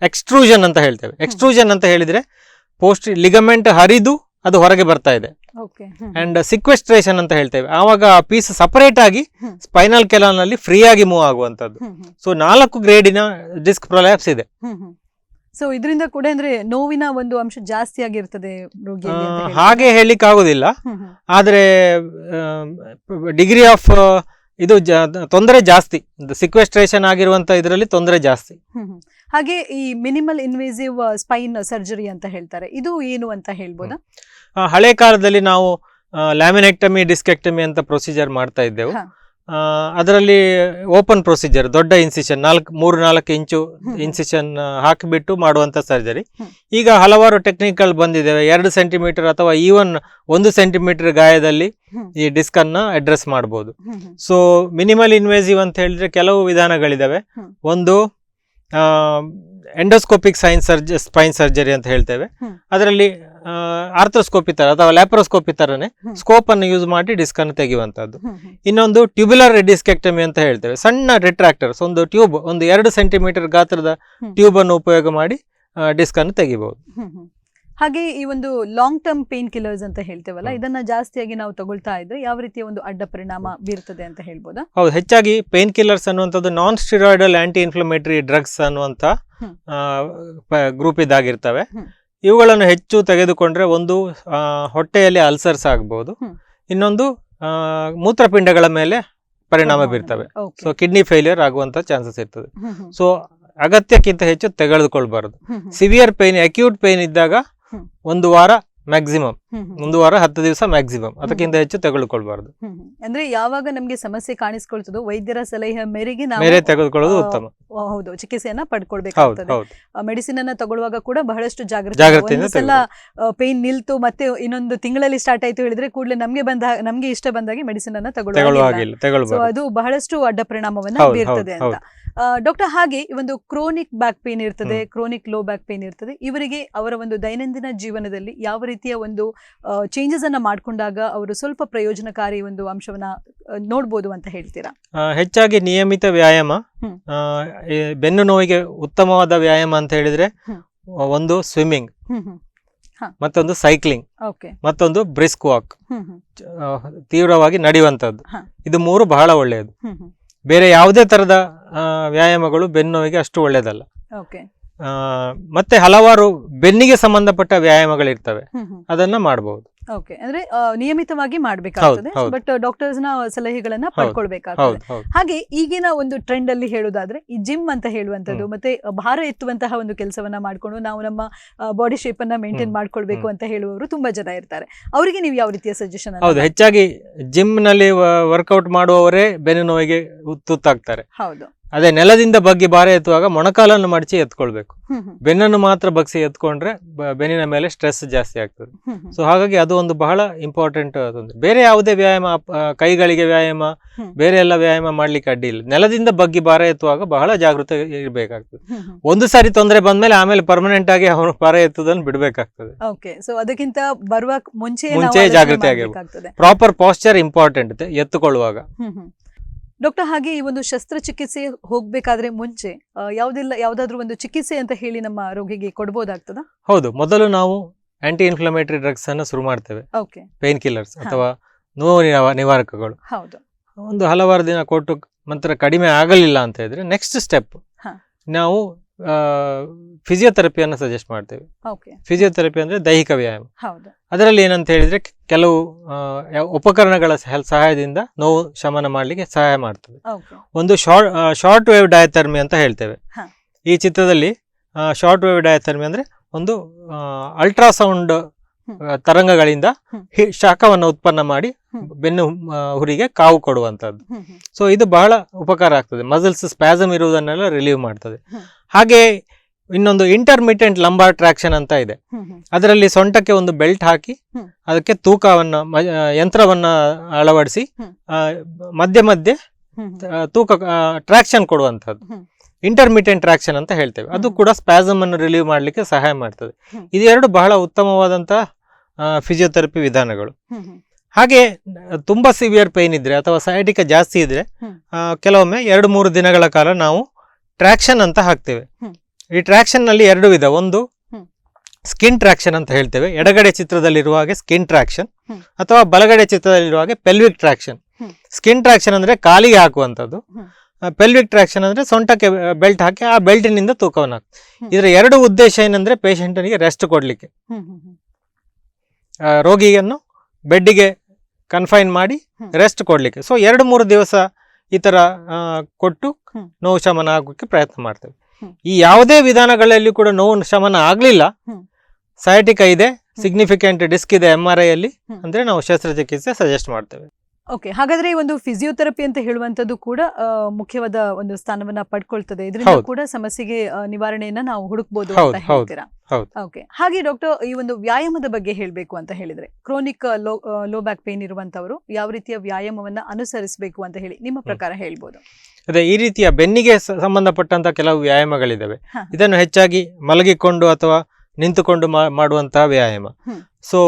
ಎಕ್ಸ್ಟ್ರೂಷನ್ ಅಂತ ಹೇಳ್ತೇವೆ. ಎಕ್ಸ್ಟ್ರೂಷನ್ ಅಂತ ಹೇಳಿದ್ರೆ ಪೋಸ್ಟ್ ಲಿಗಮೆಂಟ್ ಹರಿದು ಅದು ಹೊರಗೆ ಬರ್ತಾ ಇದೆ. ಅಂಡ್ ಸಿಕ್ವೆಸ್ಟ್ರೇಷನ್ ಅಂತ ಹೇಳ್ತೇವೆ, ಆವಾಗ ಆ ಪೀಸ್ ಸಪರೇಟ್ ಆಗಿ ಸ್ಪೈನಲ್ ಕೆನಾಲ್ ನಲ್ಲಿ ಫ್ರೀ ಆಗಿ ಮೂವ್ ಆಗುವಂತದ್ದು. ಸೊ 4 ಗ್ರೇಡಿನ ಡಿಸ್ಕ್ ಪ್ರೊಲ್ಯಾಪ್ಸ್ ಇದೆ. ಸೊ ಇದರಿಂದ ಕೂಡ ಅಂದ್ರೆ ನೋವಿನ ಒಂದು ಅಂಶ ಜಾಸ್ತಿ ಆಗಿರ್ತದೆ ರೋಗಿಯಲ್ಲಿ, ಹಾಗೆ ಹೇಳಿಕ್ ಆಗುದಿಲ್ಲ. ಆದ್ರೆ ಡಿಗ್ರಿ ಆಫ್ ಇದು ತೊಂದರೆ ಜಾಸ್ತಿ, ಸಿಕ್ವೆಸ್ಟ್ರೇಷನ್ ಆಗಿರುವಂತ ಇದರಲ್ಲಿ ತೊಂದರೆ ಜಾಸ್ತಿ. ಹಾಗೆ ಈ ಮಿನಿಮಲ್ ಇನ್ವೇಸಿವ್ ಸ್ಪೈನ್ ಸರ್ಜರಿ ಅಂತ ಹೇಳ್ತಾರೆ, ಇದು ಏನು ಅಂತ ಹೇಳ್ಬೋದಾ? ಹಳೆ ಕಾಲದಲ್ಲಿ ನಾವು ಲ್ಯಾಮಿನೆಕ್ಟಮಿ ಡಿಸ್ಕೆಕ್ಟಮಿ ಅಂತ ಪ್ರೊಸೀಜರ್ ಮಾಡ್ತಾ ಇದ್ದೆವು. ಅದರಲ್ಲಿ ಓಪನ್ ಪ್ರೊಸೀಜರ್, ದೊಡ್ಡ ಇನ್ಸಿಷನ್ 3-4 ಇಂಚು ಇನ್ಸಿಷನ್ ಹಾಕಿಬಿಟ್ಟು ಮಾಡುವಂತ ಸರ್ಜರಿ. ಈಗ ಹಲವಾರು ಟೆಕ್ನಿಕ್ಗಳು ಬಂದಿದ್ದೇವೆ. 2 ಸೆಂಟಿಮೀಟರ್ ಅಥವಾ ಈವನ್ 1 ಸೆಂಟಿಮೀಟರ್ ಗಾಯದಲ್ಲಿ ಈ ಡಿಸ್ಕ್ ಅನ್ನ ಅಡ್ರೆಸ್ ಮಾಡಬಹುದು. ಸೊ ಮಿನಿಮಲ್ ಇನ್ವೇಸಿವ್ ಅಂತ ಹೇಳಿದ್ರೆ ಕೆಲವು ವಿಧಾನಗಳಿದಾವೆ. ಒಂದು ಎಂಡೋಸ್ಕೋಪಿಕ್ ಸ್ಪೈನ್ ಸರ್ಜರಿ ಅಂತ ಹೇಳ್ತೇವೆ. ಅದರಲ್ಲಿ ಆರ್ಥೋಸ್ಕೋಪಿ ತರ ಅಥವಾ ಲ್ಯಾಪ್ರೋಸ್ಕೋಪಿ ತರನೇ ಸ್ಕೋಪ್ ಅನ್ನು ಯೂಸ್ ಮಾಡಿ ಡಿಸ್ಕ್ ಅನ್ನು ತೆಗೆಯುವಂತದ್ದು. ಇನ್ನೊಂದು ಟ್ಯೂಬ್ಯುಲರ್ ಡಿಸ್ಕೆಕ್ಟಮಿ ಅಂತ ಹೇಳ್ತೇವೆ. ಸಣ್ಣ ರಿಟ್ರಾಕ್ಟರ್ಸ್, ಒಂದು ಟ್ಯೂಬ್, ಒಂದು 2 ಸೆಂಟಿಮೀಟರ್ ಗಾತ್ರದ ಟ್ಯೂಬ್ ಅನ್ನು ಉಪಯೋಗ ಮಾಡಿ ಡಿಸ್ಕ್ ಅನ್ನು ತೆಗಿಬಹುದು. ಹಾಗೆ ಈ ಒಂದು ಲಾಂಗ್ ಟರ್ಮ್ ಪೇನ್ ಕಿಲ್ಲರ್ಸ್ ಅಂತ ಹೇಳ್ತೇವಲ್ಲ, ಇದನ್ನ ಜಾಸ್ತಿಯಾಗಿ ನಾವು ತಗೊಳ್ತಾ ಇದ್ರೆ ಯಾವ ರೀತಿಯ ಒಂದು ಅಡ್ಡ ಪರಿಣಾಮ ಬೀರ್ತದೆ ಅಂತ ಹೇಳ್ಬೋದಾ? ಹೌದು, ಹೆಚ್ಚಾಗಿ ಪೇನ್ ಕಿಲ್ಲರ್ಸ್ ಅನ್ನುವಂಥದ್ದು ನಾನ್ ಸ್ಟಿರಾಯ್ಡಲ್ ಆಂಟಿ ಇನ್ಫ್ಲಮೇಟರಿ ಡ್ರಗ್ಸ್ ಅನ್ನುವಂಥ ಗ್ರೂಪ್ ಇದಾಗಿರ್ತವೆ. ಇವುಗಳನ್ನು ಹೆಚ್ಚು ತೆಗೆದುಕೊಂಡ್ರೆ ಒಂದು ಹೊಟ್ಟೆಯಲ್ಲಿ ಅಲ್ಸರ್ಸ್ ಆಗ್ಬಹುದು, ಇನ್ನೊಂದು ಮೂತ್ರಪಿಂಡಗಳ ಮೇಲೆ ಪರಿಣಾಮ ಬೀರ್ತವೆ. ಸೊ ಕಿಡ್ನಿ ಫೇಲಿಯರ್ ಆಗುವಂತ ಚಾನ್ಸಸ್ ಇರ್ತದೆ. ಸೊ ಅಗತ್ಯಕ್ಕಿಂತ ಹೆಚ್ಚು ತೆಗೆದುಕೊಳ್ಬಾರದು. ಸಿವಿಯರ್ ಪೇನ್, ಅಕ್ಯೂಟ್ ಪೇನ್ ಇದ್ದಾಗ 1 ವಾರ ಮ್ಯಾಕ್ಸಿಮಮ್, 1 ವಾರ 10 ದಿವಸ ಮ್ಯಾಕ್ಸಿಮಮ್, ಅದಕ್ಕಿಂತ ಹೆಚ್ಚು ತೆಗೆದುಕೊಳ್ಬಾರದು. ಅಂದ್ರೆ ಯಾವಾಗ ನಮ್ಗೆ ಸಮಸ್ಯೆ ಕಾಣಿಸ್ಕೊಳ್ತದೋ ವೈದ್ಯರ ಸಲಹೆ ಮೇರೆಗೆ ಬೇರೆ ತೆಗೆದುಕೊಳ್ಳೋದು ಉತ್ತಮ. ಹೌದು, ಚಿಕಿತ್ಸೆಯನ್ನ ಪಡ್ಕೊಳ್ಬೇಕಾಗ್ತದೆ. ಮೆಡಿಸಿನ್ ಅನ್ನ ತಗೊಳ್ಳುವಾಗ ಕೂಡ ಬಹಳಷ್ಟು ಜಾಗ್ರತೆಯಿಂದ ಒಂದ್ಸಲ ಪೇನ್ ನಿಲ್ತು ಮತ್ತೆ ಇನ್ನೊಂದು ತಿಂಗಳಲ್ಲಿ ಸ್ಟಾರ್ಟ್ ಆಯ್ತು ಹೇಳಿದ್ರೆ ಕೂಡಲೇ ನಮ್ಗೆ ಇಷ್ಟ ಬಂದಾಗೆ ಮೆಡಿಸಿನ್ ಅನ್ನ ತಗೊಳ್ಳುವ, ಅದು ಬಹಳಷ್ಟು ಅಡ್ಡ ಪರಿಣಾಮವನ್ನ ಬೀರ್ತದೆ ಅಂತ. ಡಾಕ್ಟರ್, ಹಾಗೆ ಈ ಒಂದು ಕ್ರೋನಿಕ್ ಬ್ಯಾಕ್ ಪೇನ್ ಇರ್ತದೆ, ಕ್ರೋನಿಕ್ ಲೋ ಬ್ಯಾಕ್ ಪೇನ್ ಇರ್ತದೆ, ಇವರಿಗೆ ಅವರ ಒಂದು ದೈನಂದಿನ ಜೀವನದಲ್ಲಿ ಯಾವ ರೀತಿಯ ಒಂದು ಚೇಂಜಸ್ ಅನ್ನ ಮಾಡ್ಕೊಂಡಾಗ ಅವರು ಸ್ವಲ್ಪ ಪ್ರಯೋಜನಕಾರಿ ಒಂದು ಅಂಶವನ್ನ ನೋಡ್ಬೋದು ಅಂತ ಹೇಳ್ತೀರಾ? ಹೆಚ್ಚಾಗಿ ನಿಯಮಿತ ವ್ಯಾಯಾಮ, ಬೆನ್ನು ನೋವಿಗೆ ಉತ್ತಮವಾದ ವ್ಯಾಯಾಮ ಅಂತ ಹೇಳಿದ್ರೆ ಒಂದು ಸ್ವಿಮ್ಮಿಂಗ್, ಮತ್ತೊಂದು ಸೈಕ್ಲಿಂಗ್, ಮತ್ತೊಂದು ಬ್ರಿಸ್ಕ್ ವಾಕ್, ತೀವ್ರವಾಗಿ ನಡೆಯುವಂತದ್ದು. ಇದು 3 ಬಹಳ ಒಳ್ಳೆಯದು. ಬೇರೆ ಯಾವುದೇ ತರದ ವ್ಯಾಯಾಮಗಳು ಬೆನ್ನು ನೋವಿಗೆ ಅಷ್ಟು ಒಳ್ಳೆಯದಲ್ಲ. ಮತ್ತೆ ಹಲವಾರು ಬೆನ್ನಿಗೆ ಸಂಬಂಧಪಟ್ಟ ವ್ಯಾಯಾಮಗಳಿರ್ತವೆ, ಅದನ್ನ ಮಾಡಬಹುದು. ಅಂದ್ರೆ ನಿಯಮಿತವಾಗಿ ಮಾಡ್ಬೇಕಾಗ್ತದೆ, ಬಟ್ ಡಾಕ್ಟರ್ಸ್ ನ ಸಲಹೆಗಳನ್ನ ಪಡ್ಕೊಳ್ಬೇಕಾಗ್ತದೆ. ಹಾಗೆ ಈಗಿನ ಒಂದು ಟ್ರೆಂಡ್ ಅಲ್ಲಿ ಹೇಳುದಾದ್ರೆ ಈ ಜಿಮ್ ಅಂತ ಹೇಳುವಂತದ್ದು, ಮತ್ತೆ ಭಾರ ಎತ್ತುವಂತಹ ಒಂದು ಕೆಲಸವನ್ನ ಮಾಡ್ಕೊಂಡು ನಾವು ನಮ್ಮ ಬಾಡಿ ಶೇಪ್ ಅನ್ನ ಮೇಂಟೈನ್ ಮಾಡ್ಕೊಳ್ಬೇಕು ಅಂತ ಹೇಳುವವರು ತುಂಬಾ ಜನ ಇರ್ತಾರೆ. ಅವರಿಗೆ ನೀವು ಯಾವ ರೀತಿಯ ಸಜೆಷನ್? ಹೌದು, ಹೆಚ್ಚಾಗಿ ಜಿಮ್ ನಲ್ಲಿ ವರ್ಕೌಟ್ ಮಾಡುವವರೇ ಬೆನ್ನು ನೋವಿಗೆ ತುತ್ತಾಗ್ತಾರೆ. ಹೌದು, ಅದೇ ನೆಲದಿಂದ ಬಗ್ಗಿ ಭಾರ ಎತ್ತುವಾಗ ಮೊಣಕಾಲನ್ನು ಮಡಚಿ ಎತ್ಕೊಳ್ಬೇಕು. ಬೆನ್ನನ್ನು ಮಾತ್ರ ಬಗ್ಸಿ ಎತ್ಕೊಂಡ್ರೆ ಬೆನ್ನಿನ ಮೇಲೆ ಸ್ಟ್ರೆಸ್ ಜಾಸ್ತಿ ಆಗ್ತದೆ. ಸೊ ಹಾಗಾಗಿ ಅದು ಒಂದು ಬಹಳ ಇಂಪಾರ್ಟೆಂಟ್. ಬೇರೆ ಯಾವುದೇ ವ್ಯಾಯಾಮ, ಕೈಗಳಿಗೆ ವ್ಯಾಯಾಮ, ಬೇರೆ ಎಲ್ಲ ವ್ಯಾಯಾಮ ಮಾಡ್ಲಿಕ್ಕೆ ಅಡ್ಡಿ ಇಲ್ಲ. ನೆಲದಿಂದ ಬಗ್ಗಿ ಭಾರ ಎತ್ತುವಾಗ ಬಹಳ ಜಾಗೃತಿ ಇರಬೇಕಾಗ್ತದೆ. ಒಂದು ಸಾರಿ ತೊಂದರೆ ಬಂದ್ಮೇಲೆ ಆಮೇಲೆ ಪರ್ಮನೆಂಟ್ ಆಗಿ ಅವನು ಭಾರ ಎತ್ತುವುದನ್ನು ಬಿಡಬೇಕಾಗ್ತದೆ. ಸೊ ಅದಕ್ಕಿಂತ ಬರುವ ಮುಂಚೆ ಜಾಗೃತಿ ಆಗಿರ್ಬೇಕು. ಪ್ರಾಪರ್ ಪಾಸ್ಚರ್ ಇಂಪಾರ್ಟೆಂಟ್ ಎತ್ತುಕೊಳ್ಳುವಾಗ. ಡಾಕ್ಟರ್, ಹಾಗೆ ಈ ಒಂದು ಶಸ್ತ್ರಚಿಕಿತ್ಸೆ ಹೋಗ್ಬೇಕಾದ್ರೆ ಮುಂಚೆ ಯಾವ್ದಾದ್ರು ಒಂದು ಚಿಕಿತ್ಸೆ ಅಂತ ಹೇಳಿ ನಮ್ಮ ರೋಗಿಗೆ ಕೊಡಬಹುದಾಗ್ತದ? ಹೌದು, ಮೊದಲು ನಾವು ಆಂಟಿ ಇನ್ಫ್ಲಮೇಟರಿ ಡ್ರಗ್ಸ್ ಅನ್ನು ಶುರು ಮಾಡ್ತೇವೆ, ಪೇನ್ ಕಿಲ್ಲರ್ಸ್ ಅಥವಾ ನೋವು ನಿವಾರಕಗಳು. ಒಂದು ಹಲವಾರು ದಿನ ಕೊಟ್ಟು ನಂತರ ಕಡಿಮೆ ಆಗಲಿಲ್ಲ ಅಂತ ಹೇಳಿದ್ರೆ ನೆಕ್ಸ್ಟ್ ಸ್ಟೆಪ್ ನಾವು ಫಿಸಿಯೋಥೆರಪಿಯನ್ನು ಸಜೆಸ್ಟ್ ಮಾಡ್ತೇವೆ. ಫಿಸಿಯೋಥೆರಪಿ ಅಂದ್ರೆ ದೈಹಿಕ ವ್ಯಾಯಾಮ. ಅದರಲ್ಲಿ ಏನಂತ ಹೇಳಿದ್ರೆ ಕೆಲವು ಉಪಕರಣಗಳ ಸಹಾಯದಿಂದ ನೋವು ಶಮನ ಮಾಡಲಿಕ್ಕೆ ಸಹಾಯ ಮಾಡ್ತದೆ. ಒಂದು ಶಾರ್ಟ್ ವೇವ್ ಡಯಾಥರ್ಮಿ ಅಂತ ಹೇಳ್ತೇವೆ. ಈ ಚಿತ್ರದಲ್ಲಿ ಶಾರ್ಟ್ ವೇವ್ ಡಯಾಥರ್ಮಿ ಅಂದ್ರೆ ಒಂದು ಅಲ್ಟ್ರಾಸೌಂಡ್ ತರಂಗಗಳಿಂದ ಶಾಖವನ್ನು ಉತ್ಪನ್ನ ಮಾಡಿ ಬೆನ್ನು ಹುರಿಗೆ ಕಾವು ಕೊಡುವಂತದ್ದು. ಸೊ ಇದು ಬಹಳ ಉಪಕಾರ ಆಗ್ತದೆ, ಮಸಲ್ಸ್ ಸ್ಪ್ಯಾಸಮ್ ಇರುವುದನ್ನೆಲ್ಲ ರಿಲೀವ್ ಮಾಡ್ತದೆ. ಹಾಗೆ ಇನ್ನೊಂದು ಇಂಟರ್ಮಿಟೆಂಟ್ ಲಂಬಾರ್ ಟ್ರಾಕ್ಷನ್ ಅಂತ ಇದೆ. ಅದರಲ್ಲಿ ಸೊಂಟಕ್ಕೆ ಒಂದು ಬೆಲ್ಟ್ ಹಾಕಿ ಅದಕ್ಕೆ ತೂಕವನ್ನ ಯಂತ್ರವನ್ನ ಅಳವಡಿಸಿ ಮಧ್ಯೆ ಮಧ್ಯೆ ತೂಕ ಟ್ರಾಕ್ಷನ್ ಕೊಡುವಂತದ್ದು ಇಂಟರ್ಮಿಟೆಂಟ್ ಟ್ರಾಕ್ಷನ್ ಅಂತ ಹೇಳ್ತೇವೆ. ಅದು ಕೂಡ ಸ್ಪ್ಯಾಸಮ್ ಅನ್ನು ರಿಲೀವ್ ಮಾಡ್ಲಿಕ್ಕೆ ಸಹಾಯ ಮಾಡ್ತದೆ. ಇದೆರಡು ಬಹಳ ಉತ್ತಮವಾದಂತಹ ಫಿಸಿಯೋಥೆರಪಿ ವಿಧಾನಗಳು. ಹಾಗೆ ತುಂಬಾ ಸಿವಿಯರ್ ಪೇನ್ ಇದ್ರೆ ಅಥವಾ ಸಯಾಟಿಕ ಜಾಸ್ತಿ ಇದ್ರೆ ಕೆಲವೊಮ್ಮೆ 2-3 ದಿನಗಳ ಕಾಲ ನಾವು ಟ್ರಾಕ್ಷನ್ ಅಂತ ಹಾಕ್ತೇವೆ. ಈ ಟ್ರಾಕ್ಷನ್ ನಲ್ಲಿ 2 ವಿಧ. ಒಂದು ಸ್ಕಿನ್ ಟ್ರಾಕ್ಷನ್ ಅಂತ ಹೇಳ್ತೇವೆ, ಎಡಗಡೆ ಚಿತ್ರದಲ್ಲಿರುವ ಹಾಗೆ ಸ್ಕಿನ್ ಟ್ರಾಕ್ಷನ್, ಅಥವಾ ಬಲಗಡೆ ಚಿತ್ರದಲ್ಲಿರುವ ಹಾಗೆ ಪೆಲ್ವಿಕ್ ಟ್ರಾಕ್ಷನ್. ಸ್ಕಿನ್ ಟ್ರಾಕ್ಷನ್ ಅಂದ್ರೆ ಕಾಲಿಗೆ ಹಾಕುವಂಥದ್ದು, ಪೆಲ್ವಿಕ್ ಟ್ರಾಕ್ಷನ್ ಅಂದ್ರೆ ಸೊಂಟಕ್ಕೆ ಬೆಲ್ಟ್ ಹಾಕಿ ಆ ಬೆಲ್ಟಿನಿಂದ ತೂಕವನ್ನು ಹಾಕಿ. ಇದರ 2 ಉದ್ದೇಶ ಏನಂದ್ರೆ ಪೇಷಂಟನಿಗೆ ರೆಸ್ಟ್ ಕೊಡ್ಲಿಕ್ಕೆ, ರೋಗಿಯನ್ನು ಬೆಡ್ಡಿಗೆ ಕನ್ಫೈನ್ ಮಾಡಿ ರೆಸ್ಟ್ ಕೊಡ್ಲಿಕ್ಕೆ. ಸೊ 2-3 ದಿವಸ ಈ ತರ ಕೊಟ್ಟು ನೋವು ಶಮನ ಆಗೋಕ್ಕೆ ಪ್ರಯತ್ನ ಮಾಡ್ತೇವೆ. ಈ ಯಾವುದೇ ವಿಧಾನಗಳಲ್ಲಿ ಕೂಡ ನೋವು ಶಮನ ಆಗ್ಲಿಲ್ಲ, ಸಯಾಟಿಕ ಇದೆ, ಸಿಗ್ನಿಫಿಕೆಂಟ್ ಡಿಸ್ಕ್ ಇದೆ MRI ಅಲ್ಲಿ ಅಂದ್ರೆ ನಾವು ಶಸ್ತ್ರಚಿಕಿತ್ಸೆ ಸಜೆಸ್ಟ್ ಮಾಡ್ತೇವೆ. ಹಾಗಾದ್ರೆ ಈ ಒಂದು ಫಿಸಿಯೋಥೆರಪಿ ಅಂತ ಹೇಳುವಂತದ್ದು ಕೂಡ ಮುಖ್ಯವಾದ ಒಂದು ಸ್ಥಾನವನ್ನ ಪಡ್ಕೊಳ್ತದೆ. ಇದರಿಂದ ಕೂಡ ಸಮಸ್ಯೆಗೆ ನಿವಾರಣೆಯನ್ನ ನಾವು ಹುಡುಕ್ಬೋದು ಅಂತ ಹೇಳ್ತೀರಾ? ಹಾಗೆ ಡಾಕ್ಟರ್, ಈ ಒಂದು ವ್ಯಾಯಾಮದ ಬಗ್ಗೆ ಹೇಳ್ಬೇಕು ಅಂತ ಹೇಳಿದ್ರೆ ಕ್ರೋನಿಕ್ ಲೋ ಬ್ಯಾಕ್ ಪೇನ್ ಇರುವಂತವರು ಯಾವ ರೀತಿಯ ವ್ಯಾಯಾಮವನ್ನ ಅನುಸರಿಸಬೇಕು ಅಂತ ಹೇಳಿ ನಿಮ್ಮ ಪ್ರಕಾರ ಹೇಳ್ಬೋದು? ಅದೇ, ಈ ರೀತಿಯ ಬೆನ್ನಿಗೆ ಸಂಬಂಧಪಟ್ಟಂತ ಕೆಲವು ವ್ಯಾಯಾಮಗಳಿದ್ದಾವೆ. ಇದನ್ನು ಹೆಚ್ಚಾಗಿ ಮಲಗಿಕೊಂಡು ಅಥವಾ ನಿಂತುಕೊಂಡು ಮಾಡುವಂತಹ ವ್ಯಾಯಾಮ. ಸೊ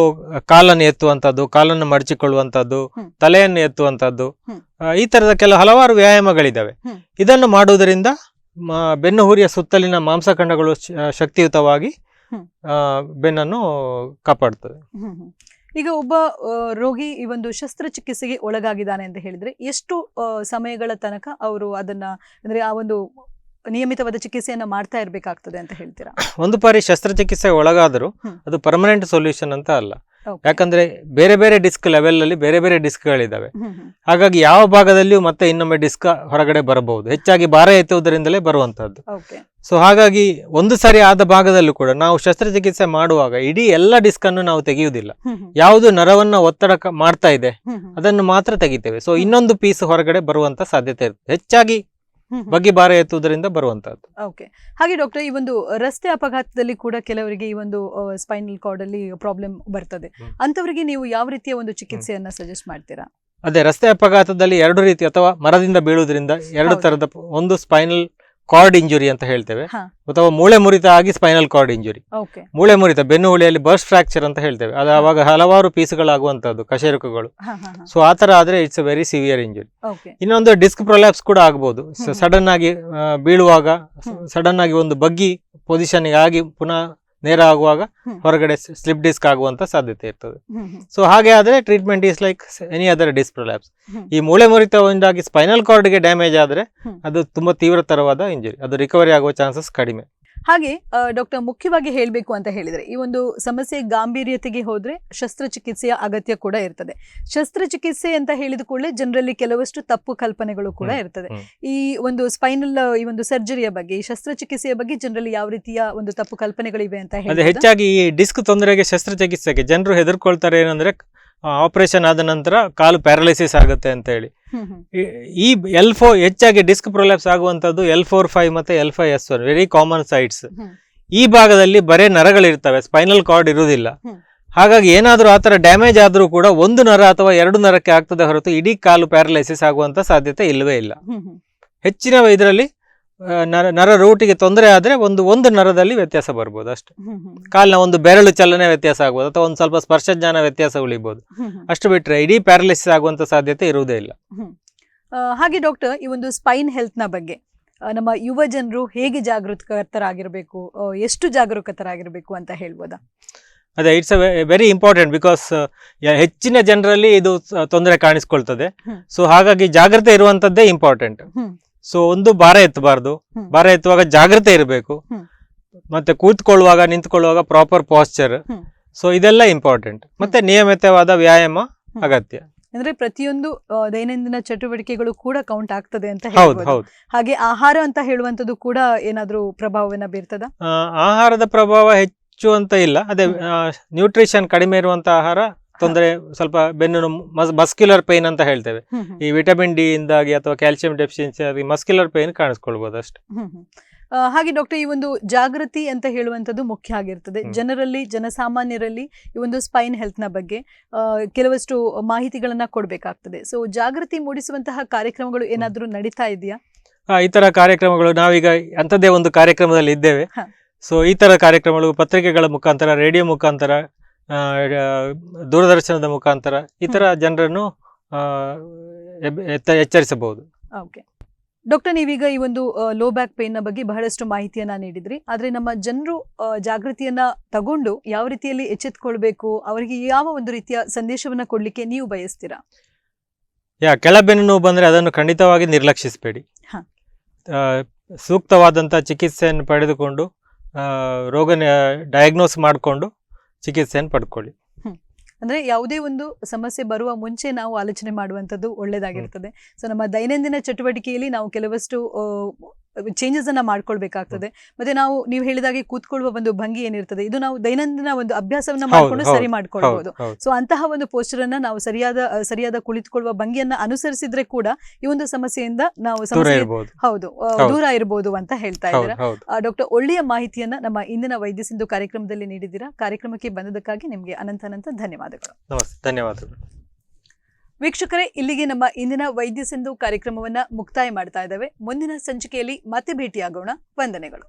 ಕಾಲನ್ನು ಎತ್ತುವಂಥದ್ದು, ಕಾಲನ್ನು ಮಡಚಿಕೊಳ್ಳುವಂಥದ್ದು, ತಲೆಯನ್ನು ಎತ್ತುವಂಥದ್ದು, ಈ ತರದ ಹಲವಾರು ವ್ಯಾಯಾಮಗಳಿದ್ದಾವೆ. ಇದನ್ನು ಮಾಡುವುದರಿಂದ ಬೆನ್ನುಹುರಿಯ ಸುತ್ತಲಿನ ಮಾಂಸಖಂಡಗಳು ಶಕ್ತಿಯುತವಾಗಿ ಹ್ಮ್. ಬೆನ್ನನ್ನು ಕಾಪಾಡ್ತದೆ. ಈಗ ಒಬ್ಬ ರೋಗಿ ಈ ಒಂದು ಶಸ್ತ್ರಚಿಕಿತ್ಸೆಗೆ ಒಳಗಾಗಿದ್ದಾನೆ ಅಂತ ಹೇಳಿದ್ರೆ ಎಷ್ಟು ಸಮಯಗಳ ತನಕ ಅವರು ಅದನ್ನ ಅಂದ್ರೆ ಆ ಒಂದು ನಿಯಮಿತವಾದ ಚಿಕಿತ್ಸೆಯನ್ನ ಮಾಡ್ತಾ ಇರ್ಬೇಕಾಗ್ತದೆ ಅಂತ ಹೇಳ್ತೀರಾ? ಒಂದು ಬಾರಿ ಶಸ್ತ್ರಚಿಕಿತ್ಸೆ ಒಳಗಾದರೂ ಅದು ಪರ್ಮನೆಂಟ್ ಸೊಲ್ಯೂಷನ್ ಅಂತ ಅಲ್ಲ. ಯಾಕಂದ್ರೆ ಬೇರೆ ಬೇರೆ ಡಿಸ್ಕ್ ಲೆವೆಲ್ ಅಲ್ಲಿ ಬೇರೆ ಬೇರೆ ಡಿಸ್ಕ್ಗಳಿದ್ದಾವೆ. ಹಾಗಾಗಿ ಯಾವ ಭಾಗದಲ್ಲಿಯೂ ಮತ್ತೆ ಇನ್ನೊಮ್ಮೆ ಡಿಸ್ಕ್ ಹೊರಗಡೆ ಬರಬಹುದು. ಹೆಚ್ಚಾಗಿ ಭಾರ ಎತ್ತುವುದರಿಂದಲೇ ಬರುವಂತಹದ್ದು. ಸೊ ಹಾಗಾಗಿ ಒಂದು ಸರಿ ಆದ ಭಾಗದಲ್ಲೂ ಕೂಡ ನಾವು ಶಸ್ತ್ರಚಿಕಿತ್ಸೆ ಮಾಡುವಾಗ ಇಡೀ ಎಲ್ಲ ಡಿಸ್ಕ್ ಅನ್ನು ನಾವು ತೆಗೆಯುವುದಿಲ್ಲ. ಯಾವುದು ನರವನ್ನ ಒತ್ತಡ ಮಾಡ್ತಾ ಇದೆ ಅದನ್ನು ಮಾತ್ರ ತೆಗಿತೇವೆ. ಸೊ ಇನ್ನೊಂದು ಪೀಸ್ ಹೊರಗಡೆ ಬರುವಂತ ಸಾಧ್ಯತೆ ಇರುತ್ತೆ, ಹೆಚ್ಚಾಗಿ ಬಗ್ಗೆ ಭಾರ ಎತ್ತುವುದರಿಂದ ಬರುವಂತಹದ್ದು. ಓಕೆ. ಹಾಗೆ ಡಾಕ್ಟರ್, ಈ ಒಂದು ರಸ್ತೆ ಅಪಘಾತದಲ್ಲಿ ಕೂಡ ಕೆಲವರಿಗೆ ಈ ಒಂದು ಸ್ಪೈನಲ್ ಕಾರ್ಡ್ ಅಲ್ಲಿ ಪ್ರಾಬ್ಲಮ್ ಬರ್ತದೆ. ಅಂತವರಿಗೆ ನೀವು ಯಾವ ರೀತಿಯ ಒಂದು ಚಿಕಿತ್ಸೆಯನ್ನ ಸಜೆಸ್ಟ್ ಮಾಡ್ತೀರಾ? ಅದೇ, ರಸ್ತೆ ಅಪಘಾತದಲ್ಲಿ ಎರಡು ರೀತಿ ಅಥವಾ ಮರದಿಂದ ಬೀಳುವುದರಿಂದ ಎರಡು ತರದ, ಒಂದು ಸ್ಪೈನಲ್ ಕಾರ್ಡ್ ಇಂಜುರಿ ಅಂತ ಹೇಳ್ತೇವೆ, ಅಥವಾ ಮೂಳೆ ಮುರಿತ ಆಗಿ ಸ್ಪೈನಲ್ ಕಾರ್ಡ್ ಇಂಜುರಿ. ಮೂಳೆ ಮುರಿತ, ಬೆನ್ನು ಹುಳಿಯಲ್ಲಿ ಬರ್ಸ್ಟ್ ಫ್ರಾಕ್ಚರ್ ಅಂತ ಹೇಳ್ತೇವೆ, ಅದು ಆವಾಗ ಹಲವಾರು ಪೀಸ್ಗಳಾಗುವಂತದ್ದು, ಕಶೇರುಕಗಳು. ಸೊ ಆ ತರ ಆದ್ರೆ it's a very severe injury. ಇನ್ನೊಂದು ಡಿಸ್ಕ್ ಪ್ರೊಲ್ಯಾಪ್ಸ್ ಕೂಡ ಆಗ್ಬಹುದು. ಸಡನ್ ಆಗಿ ಬೀಳುವಾಗ, ಸಡನ್ ಆಗಿ ಒಂದು ಬಗ್ಗಿ ಪೊಸಿಷನ್ ಆಗಿ ಪುನಃ ನೇರ ಆಗುವಾಗ ಹೊರಗಡೆ ಸ್ಲಿಪ್ ಡಿಸ್ಕ್ ಆಗುವಂತ ಸಾಧ್ಯತೆ ಇರ್ತದೆ. ಸೊ ಹಾಗೆ ಆದ್ರೆ treatment is like any other disc prolapse. ಈ ಮೂಳೆ ಮುರಿತದಿಂದಾಗಿ ಸ್ಪೈನಲ್ ಕಾರ್ಡ್ಗೆ ಡ್ಯಾಮೇಜ್ ಆದ್ರೆ ಅದು ತುಂಬಾ ತೀವ್ರತರವಾದ ಇಂಜುರಿ, ಅದು ರಿಕವರಿ ಆಗುವ ಚಾನ್ಸಸ್ ಕಡಿಮೆ. ಹಾಗೆ ಡಾಕ್ಟರ್, ಮುಖ್ಯವಾಗಿ ಹೇಳಬೇಕು ಅಂತ ಹೇಳಿದ್ರೆ ಈ ಒಂದು ಸಮಸ್ಯೆ ಗಾಂಭೀರ್ಯತೆಗೆ ಹೋದ್ರೆ ಶಸ್ತ್ರಚಿಕಿತ್ಸೆಯ ಅಗತ್ಯ ಕೂಡ ಇರ್ತದೆ. ಶಸ್ತ್ರಚಿಕಿತ್ಸೆ ಅಂತ ಹೇಳಿದ ಕೂಡಲೇ ಜನರಲ್ಲಿ ಕೆಲವಷ್ಟು ತಪ್ಪು ಕಲ್ಪನೆಗಳು ಕೂಡ ಇರ್ತದೆ. ಈ ಒಂದು ಸ್ಪೈನಲ್ ಈ ಒಂದು ಸರ್ಜರಿಯ ಬಗ್ಗೆ, ಈ ಶಸ್ತ್ರಚಿಕಿತ್ಸೆಯ ಬಗ್ಗೆ ಜನರಲ್ಲಿ ಯಾವ ರೀತಿಯ ಒಂದು ತಪ್ಪು ಕಲ್ಪನೆಗಳಿವೆ ಅಂತ ಹೇಳಿ? ಹೆಚ್ಚಾಗಿ ಈ ಡಿಸ್ಕ್ ತೊಂದರೆಗೆ ಶಸ್ತ್ರಚಿಕಿತ್ಸೆಗೆ ಜನರು ಹೆದರ್ಕೊಳ್ತಾರೆ ಏನಂದ್ರೆ ಆಪರೇಷನ್ ಆದ ನಂತರ ಕಾಲು ಪ್ಯಾರಲೈಸಿಸ್ ಆಗುತ್ತೆ ಅಂತ ಹೇಳಿ. ಈ L4 ಹೆಚ್ಚಾಗಿ ಡಿಸ್ಕ್ ಪ್ರೊಲ್ಯಾಪ್ಸ್ ಆಗುವಂತದ್ದು L4-5 ಮತ್ತೆ L5-S1 ವೆರಿ ಕಾಮನ್ ಸೈಟ್ಸ್. ಈ ಭಾಗದಲ್ಲಿ ಬರೇ ನರಗಳಿರ್ತವೆ, ಸ್ಪೈನಲ್ ಕಾರ್ಡ್ ಇರುವುದಿಲ್ಲ. ಹಾಗಾಗಿ ಏನಾದ್ರೂ ಆತರ ಡ್ಯಾಮೇಜ್ ಆದ್ರೂ ಕೂಡ ಒಂದು ನರ ಅಥವಾ ಎರಡು ನರಕ್ಕೆ ಆಗ್ತದೆ ಹೊರತು ಇಡೀ ಕಾಲು ಪ್ಯಾರಲೈಸಿಸ್ ಆಗುವಂತ ಸಾಧ್ಯತೆ ಇಲ್ಲವೇ ಇಲ್ಲ. ಹೆಚ್ಚಿನ ಇದರಲ್ಲಿ ನರ ರೂಟಿಗೆ ತೊಂದರೆ ಆದ್ರೆ ಒಂದು ನರದಲ್ಲಿ ವ್ಯತ್ಯಾಸ ಬರ್ಬೋದು ಅಷ್ಟೇ. ಕಾಲಿನ ಒಂದು ಬೆರಳು ಚಲನೆ ವ್ಯತ್ಯಾಸ ಆಗ್ಬೋದು, ಅಥವಾ ಒಂದು ಸ್ವಲ್ಪ ಸ್ಪರ್ಶಜ್ಞಾನ ವ್ಯತ್ಯಾಸ ಉಳಿಬಹುದು. ಅಷ್ಟು ಬಿಟ್ರೆ ಇಡೀ ಪ್ಯಾರಲಿಸಿಸ್ ಆಗುವಂತ ಸಾಧ್ಯತೆ ಇರುವುದೇ ಇಲ್ಲ. ಹಾಗೆ ಡಾಕ್ಟರ್, ಈ ಒಂದು ಸ್ಪೈನ್ ಹೆಲ್ತ್ ನ ಬಗ್ಗೆ ನಮ್ಮ ಯುವ ಜನರು ಹೇಗೆ ಜಾಗೃತರಾಗಿರ್ಬೇಕು, ಎಷ್ಟು ಜಾಗರೂಕತರಾಗಿರ್ಬೇಕು ಅಂತ ಹೇಳ್ಬೋದಾ? ಅದೇ, ಇಟ್ಸ್ ವೆರಿ ಇಂಪಾರ್ಟೆಂಟ್ ಬಿಕಾಸ್ ಹೆಚ್ಚಿನ ಜನರಲ್ಲಿ ಇದು ತೊಂದರೆ ಕಾಣಿಸ್ಕೊಳ್ತದೆ. ಸೊ ಹಾಗಾಗಿ ಜಾಗ್ರತೆ ಇರುವಂತದ್ದೇ ಇಂಪಾರ್ಟೆಂಟ್. ಸೊ ಒಂದು ಭಾರ ಎತ್ತಬಾರ್ದು, ಭಾರ ಎತ್ತುವಾಗ ಜಾಗ್ರತೆ ಇರಬೇಕು, ಮತ್ತೆ ಕೂತ್ಕೊಳ್ಳುವಾಗ ನಿಂತ್ಕೊಳ್ಳುವಾಗ ಪ್ರಾಪರ್ ಪಾಸ್ಚರ್. ಸೊ ಇದೆಲ್ಲ ಇಂಪಾರ್ಟೆಂಟ್. ಮತ್ತೆ ನಿಯಮಿತವಾದ ವ್ಯಾಯಾಮ ಅಗತ್ಯ. ಅಂದ್ರೆ ಪ್ರತಿಯೊಂದು ದೈನಂದಿನ ಚಟುವಟಿಕೆಗಳು ಕೂಡ ಕೌಂಟ್ ಆಗ್ತದೆ ಅಂತ ಹೇಳ್ಬೋದು. ಹಾಗೆ ಆಹಾರ ಅಂತ ಹೇಳುವಂತದ್ದು ಕೂಡ ಏನಾದ್ರೂ ಪ್ರಭಾವವನ್ನ ಬೀರ್ತದ? ಆಹಾರದ ಪ್ರಭಾವ ಹೆಚ್ಚು ಅಂತ ಇಲ್ಲ. ಅದೇ, ನ್ಯೂಟ್ರಿಷನ್ ಕಡಿಮೆ ಇರುವಂತ ಆಹಾರ ತೊಂದರೆ, ಸ್ವಲ್ಪ ಬೆನ್ನು ಮಸ್ಕ್ಯುಲರ್ ಪೇನ್ ಅಂತ ಹೇಳ್ತೇವೆ, ಈ ವಿಟಮಿನ್ ಡಿ ಇಂದಾಗಿ ಅಥವಾ ಕ್ಯಾಲ್ಸಿಯಂ ಡೆಫಿಷಿಯನ್ಸಿ ಆಗಿ ಮಸ್ಕ್ಯುಲರ್ ಪೇನ್ ಕಾಣಿಸ್ಕೊಳ್ಬಹುದು ಅಷ್ಟೇ. ಹಾಗೆ ಡಾಕ್ಟರ್, ಈ ಒಂದು ಜಾಗೃತಿ ಅಂತ ಹೇಳುವಂಥದ್ದು ಮುಖ್ಯ ಆಗಿರ್ತದೆ. ಜನರಲ್ಲಿ, ಜನಸಾಮಾನ್ಯರಲ್ಲಿ ಈ ಒಂದು ಸ್ಪೈನ್ ಹೆಲ್ತ್ ನ ಬಗ್ಗೆ ಕೆಲವಷ್ಟು ಮಾಹಿತಿಗಳನ್ನ ಕೊಡ್ಬೇಕಾಗ್ತದೆ. ಸೊ ಜಾಗೃತಿ ಮೂಡಿಸುವಂತಹ ಕಾರ್ಯಕ್ರಮಗಳು ಏನಾದ್ರೂ ನಡೀತಾ ಇದೆಯಾ? ಈ ತರ ಕಾರ್ಯಕ್ರಮಗಳು ನಾವೀಗ ಅಂಥದ್ದೇ ಒಂದು ಕಾರ್ಯಕ್ರಮದಲ್ಲಿ ಇದ್ದೇವೆ. ಸೊ ಈ ತರ ಕಾರ್ಯಕ್ರಮಗಳು ಪತ್ರಿಕೆಗಳ ಮುಖಾಂತರ, ರೇಡಿಯೋ ಮುಖಾಂತರ, ದೂರದರ್ಶನದ ಮುಖಾಂತರ ಈ ತರ ಜನರನ್ನು ಎಚ್ಚರಿಸಬಹುದು. ಓಕೆ ಡಾಕ್ಟರ್, ನೀವೀಗ ಈ ಒಂದು ಲೋ ಬ್ಯಾಕ್ ಪೇನ್ ನ ಬಗ್ಗೆ ಬಹಳಷ್ಟು ಮಾಹಿತಿಯನ್ನ ನೀಡಿದ್ರಿ. ಆದ್ರೆ ನಮ್ಮ ಜನರು ಜಾಗೃತಿಯನ್ನ ತಗೊಂಡು ಯಾವ ರೀತಿಯಲ್ಲಿ ಎಚ್ಚೆತ್ಕೊಳ್ಬೇಕು, ಅವರಿಗೆ ಯಾವ ಒಂದು ರೀತಿಯ ಸಂದೇಶವನ್ನ ಕೊಡ್ಲಿಕ್ಕೆ ನೀವು ಬಯಸ್ತೀರಾ? ಕೆಳಬೆನ್ನು ನೋವು ಬಂದ್ರೆ ಅದನ್ನು ಖಂಡಿತವಾಗಿ ನಿರ್ಲಕ್ಷಿಸಬೇಡಿ. ಸೂಕ್ತವಾದಂತ ಚಿಕಿತ್ಸೆಯನ್ನು ಪಡೆದುಕೊಂಡು ರೋಗ ಡಯಾಗ್ನೋಸ್ ಮಾಡಿಕೊಂಡು ಚಿಕಿತ್ಸೆಯನ್ನು ಪಡ್ಕೊಳ್ಳಿ. ಅಂದ್ರೆ ಯಾವುದೇ ಒಂದು ಸಮಸ್ಯೆ ಬರುವ ಮುಂಚೆ ನಾವು ಆಲೋಚನೆ ಮಾಡುವಂಥದ್ದು ಒಳ್ಳೇದಾಗಿರ್ತದೆ. ಸೊ ನಮ್ಮ ದೈನಂದಿನ ಚಟುವಟಿಕೆಯಲ್ಲಿ ನಾವು ಕೆಲವಷ್ಟು ಚೇಂಜಸ್ ಅನ್ನ ಮಾಡ್ಕೊಳ್ಬೇಕಾಗ್ತದೆ. ಮತ್ತೆ ನೀವು ಹೇಳಿದಾಗೆ ಕೂತ್ಕೊಳ್ಳುವ ಒಂದು ಭಂಗಿ ಏನಿರ್ತದೆ, ಇದು ನಾವು ದೈನಂದಿನ ಒಂದು ಅಭ್ಯಾಸವನ್ನ ಮಾಡ್ಕೊಂಡು ಸರಿ ಮಾಡ್ಕೊಳ್ಬಹುದು. ಸೊ ಅಂತಹ ಒಂದು ಪೋಸ್ಟರ್ ಅನ್ನ ನಾವು ಸರಿಯಾದ ಕುಳಿತುಕೊಳ್ಳುವ ಭಂಗಿಯನ್ನ ಅನುಸರಿಸಿದ್ರೆ ಕೂಡ ಈ ಒಂದು ಸಮಸ್ಯೆಯಿಂದ ನಾವು ದೂರ ಇರಬಹುದು ಅಂತ ಹೇಳ್ತಾ ಇದ್ದೀರಾ. ಡಾಕ್ಟರ್, ಒಳ್ಳೆಯ ಮಾಹಿತಿಯನ್ನ ನಮ್ಮ ಇಂದಿನ ವೈದ್ಯ ಸಿಂಧು ಕಾರ್ಯಕ್ರಮದಲ್ಲಿ ನೀಡಿದ್ದೀರಾ. ಕಾರ್ಯಕ್ರಮಕ್ಕೆ ಬಂದದಕ್ಕಾಗಿ ನಿಮ್ಗೆ ಅನಂತ ಧನ್ಯವಾದಗಳು. ಧನ್ಯವಾದಗಳು. ವೀಕ್ಷಕರೇ, ಇಲ್ಲಿಗೆ ನಮ್ಮ ಇಂದಿನ ವೈದ್ಯ ಸಿಂಧು ಕಾರ್ಯಕ್ರಮವನ್ನ ಮುಕ್ತಾಯ ಮಾಡ್ತಾ ಇದ್ದೇವೆ. ಮುಂದಿನ ಸಂಚಿಕೆಯಲ್ಲಿ ಮತ್ತೆ ಭೇಟಿಯಾಗೋಣ. ವಂದನೆಗಳು.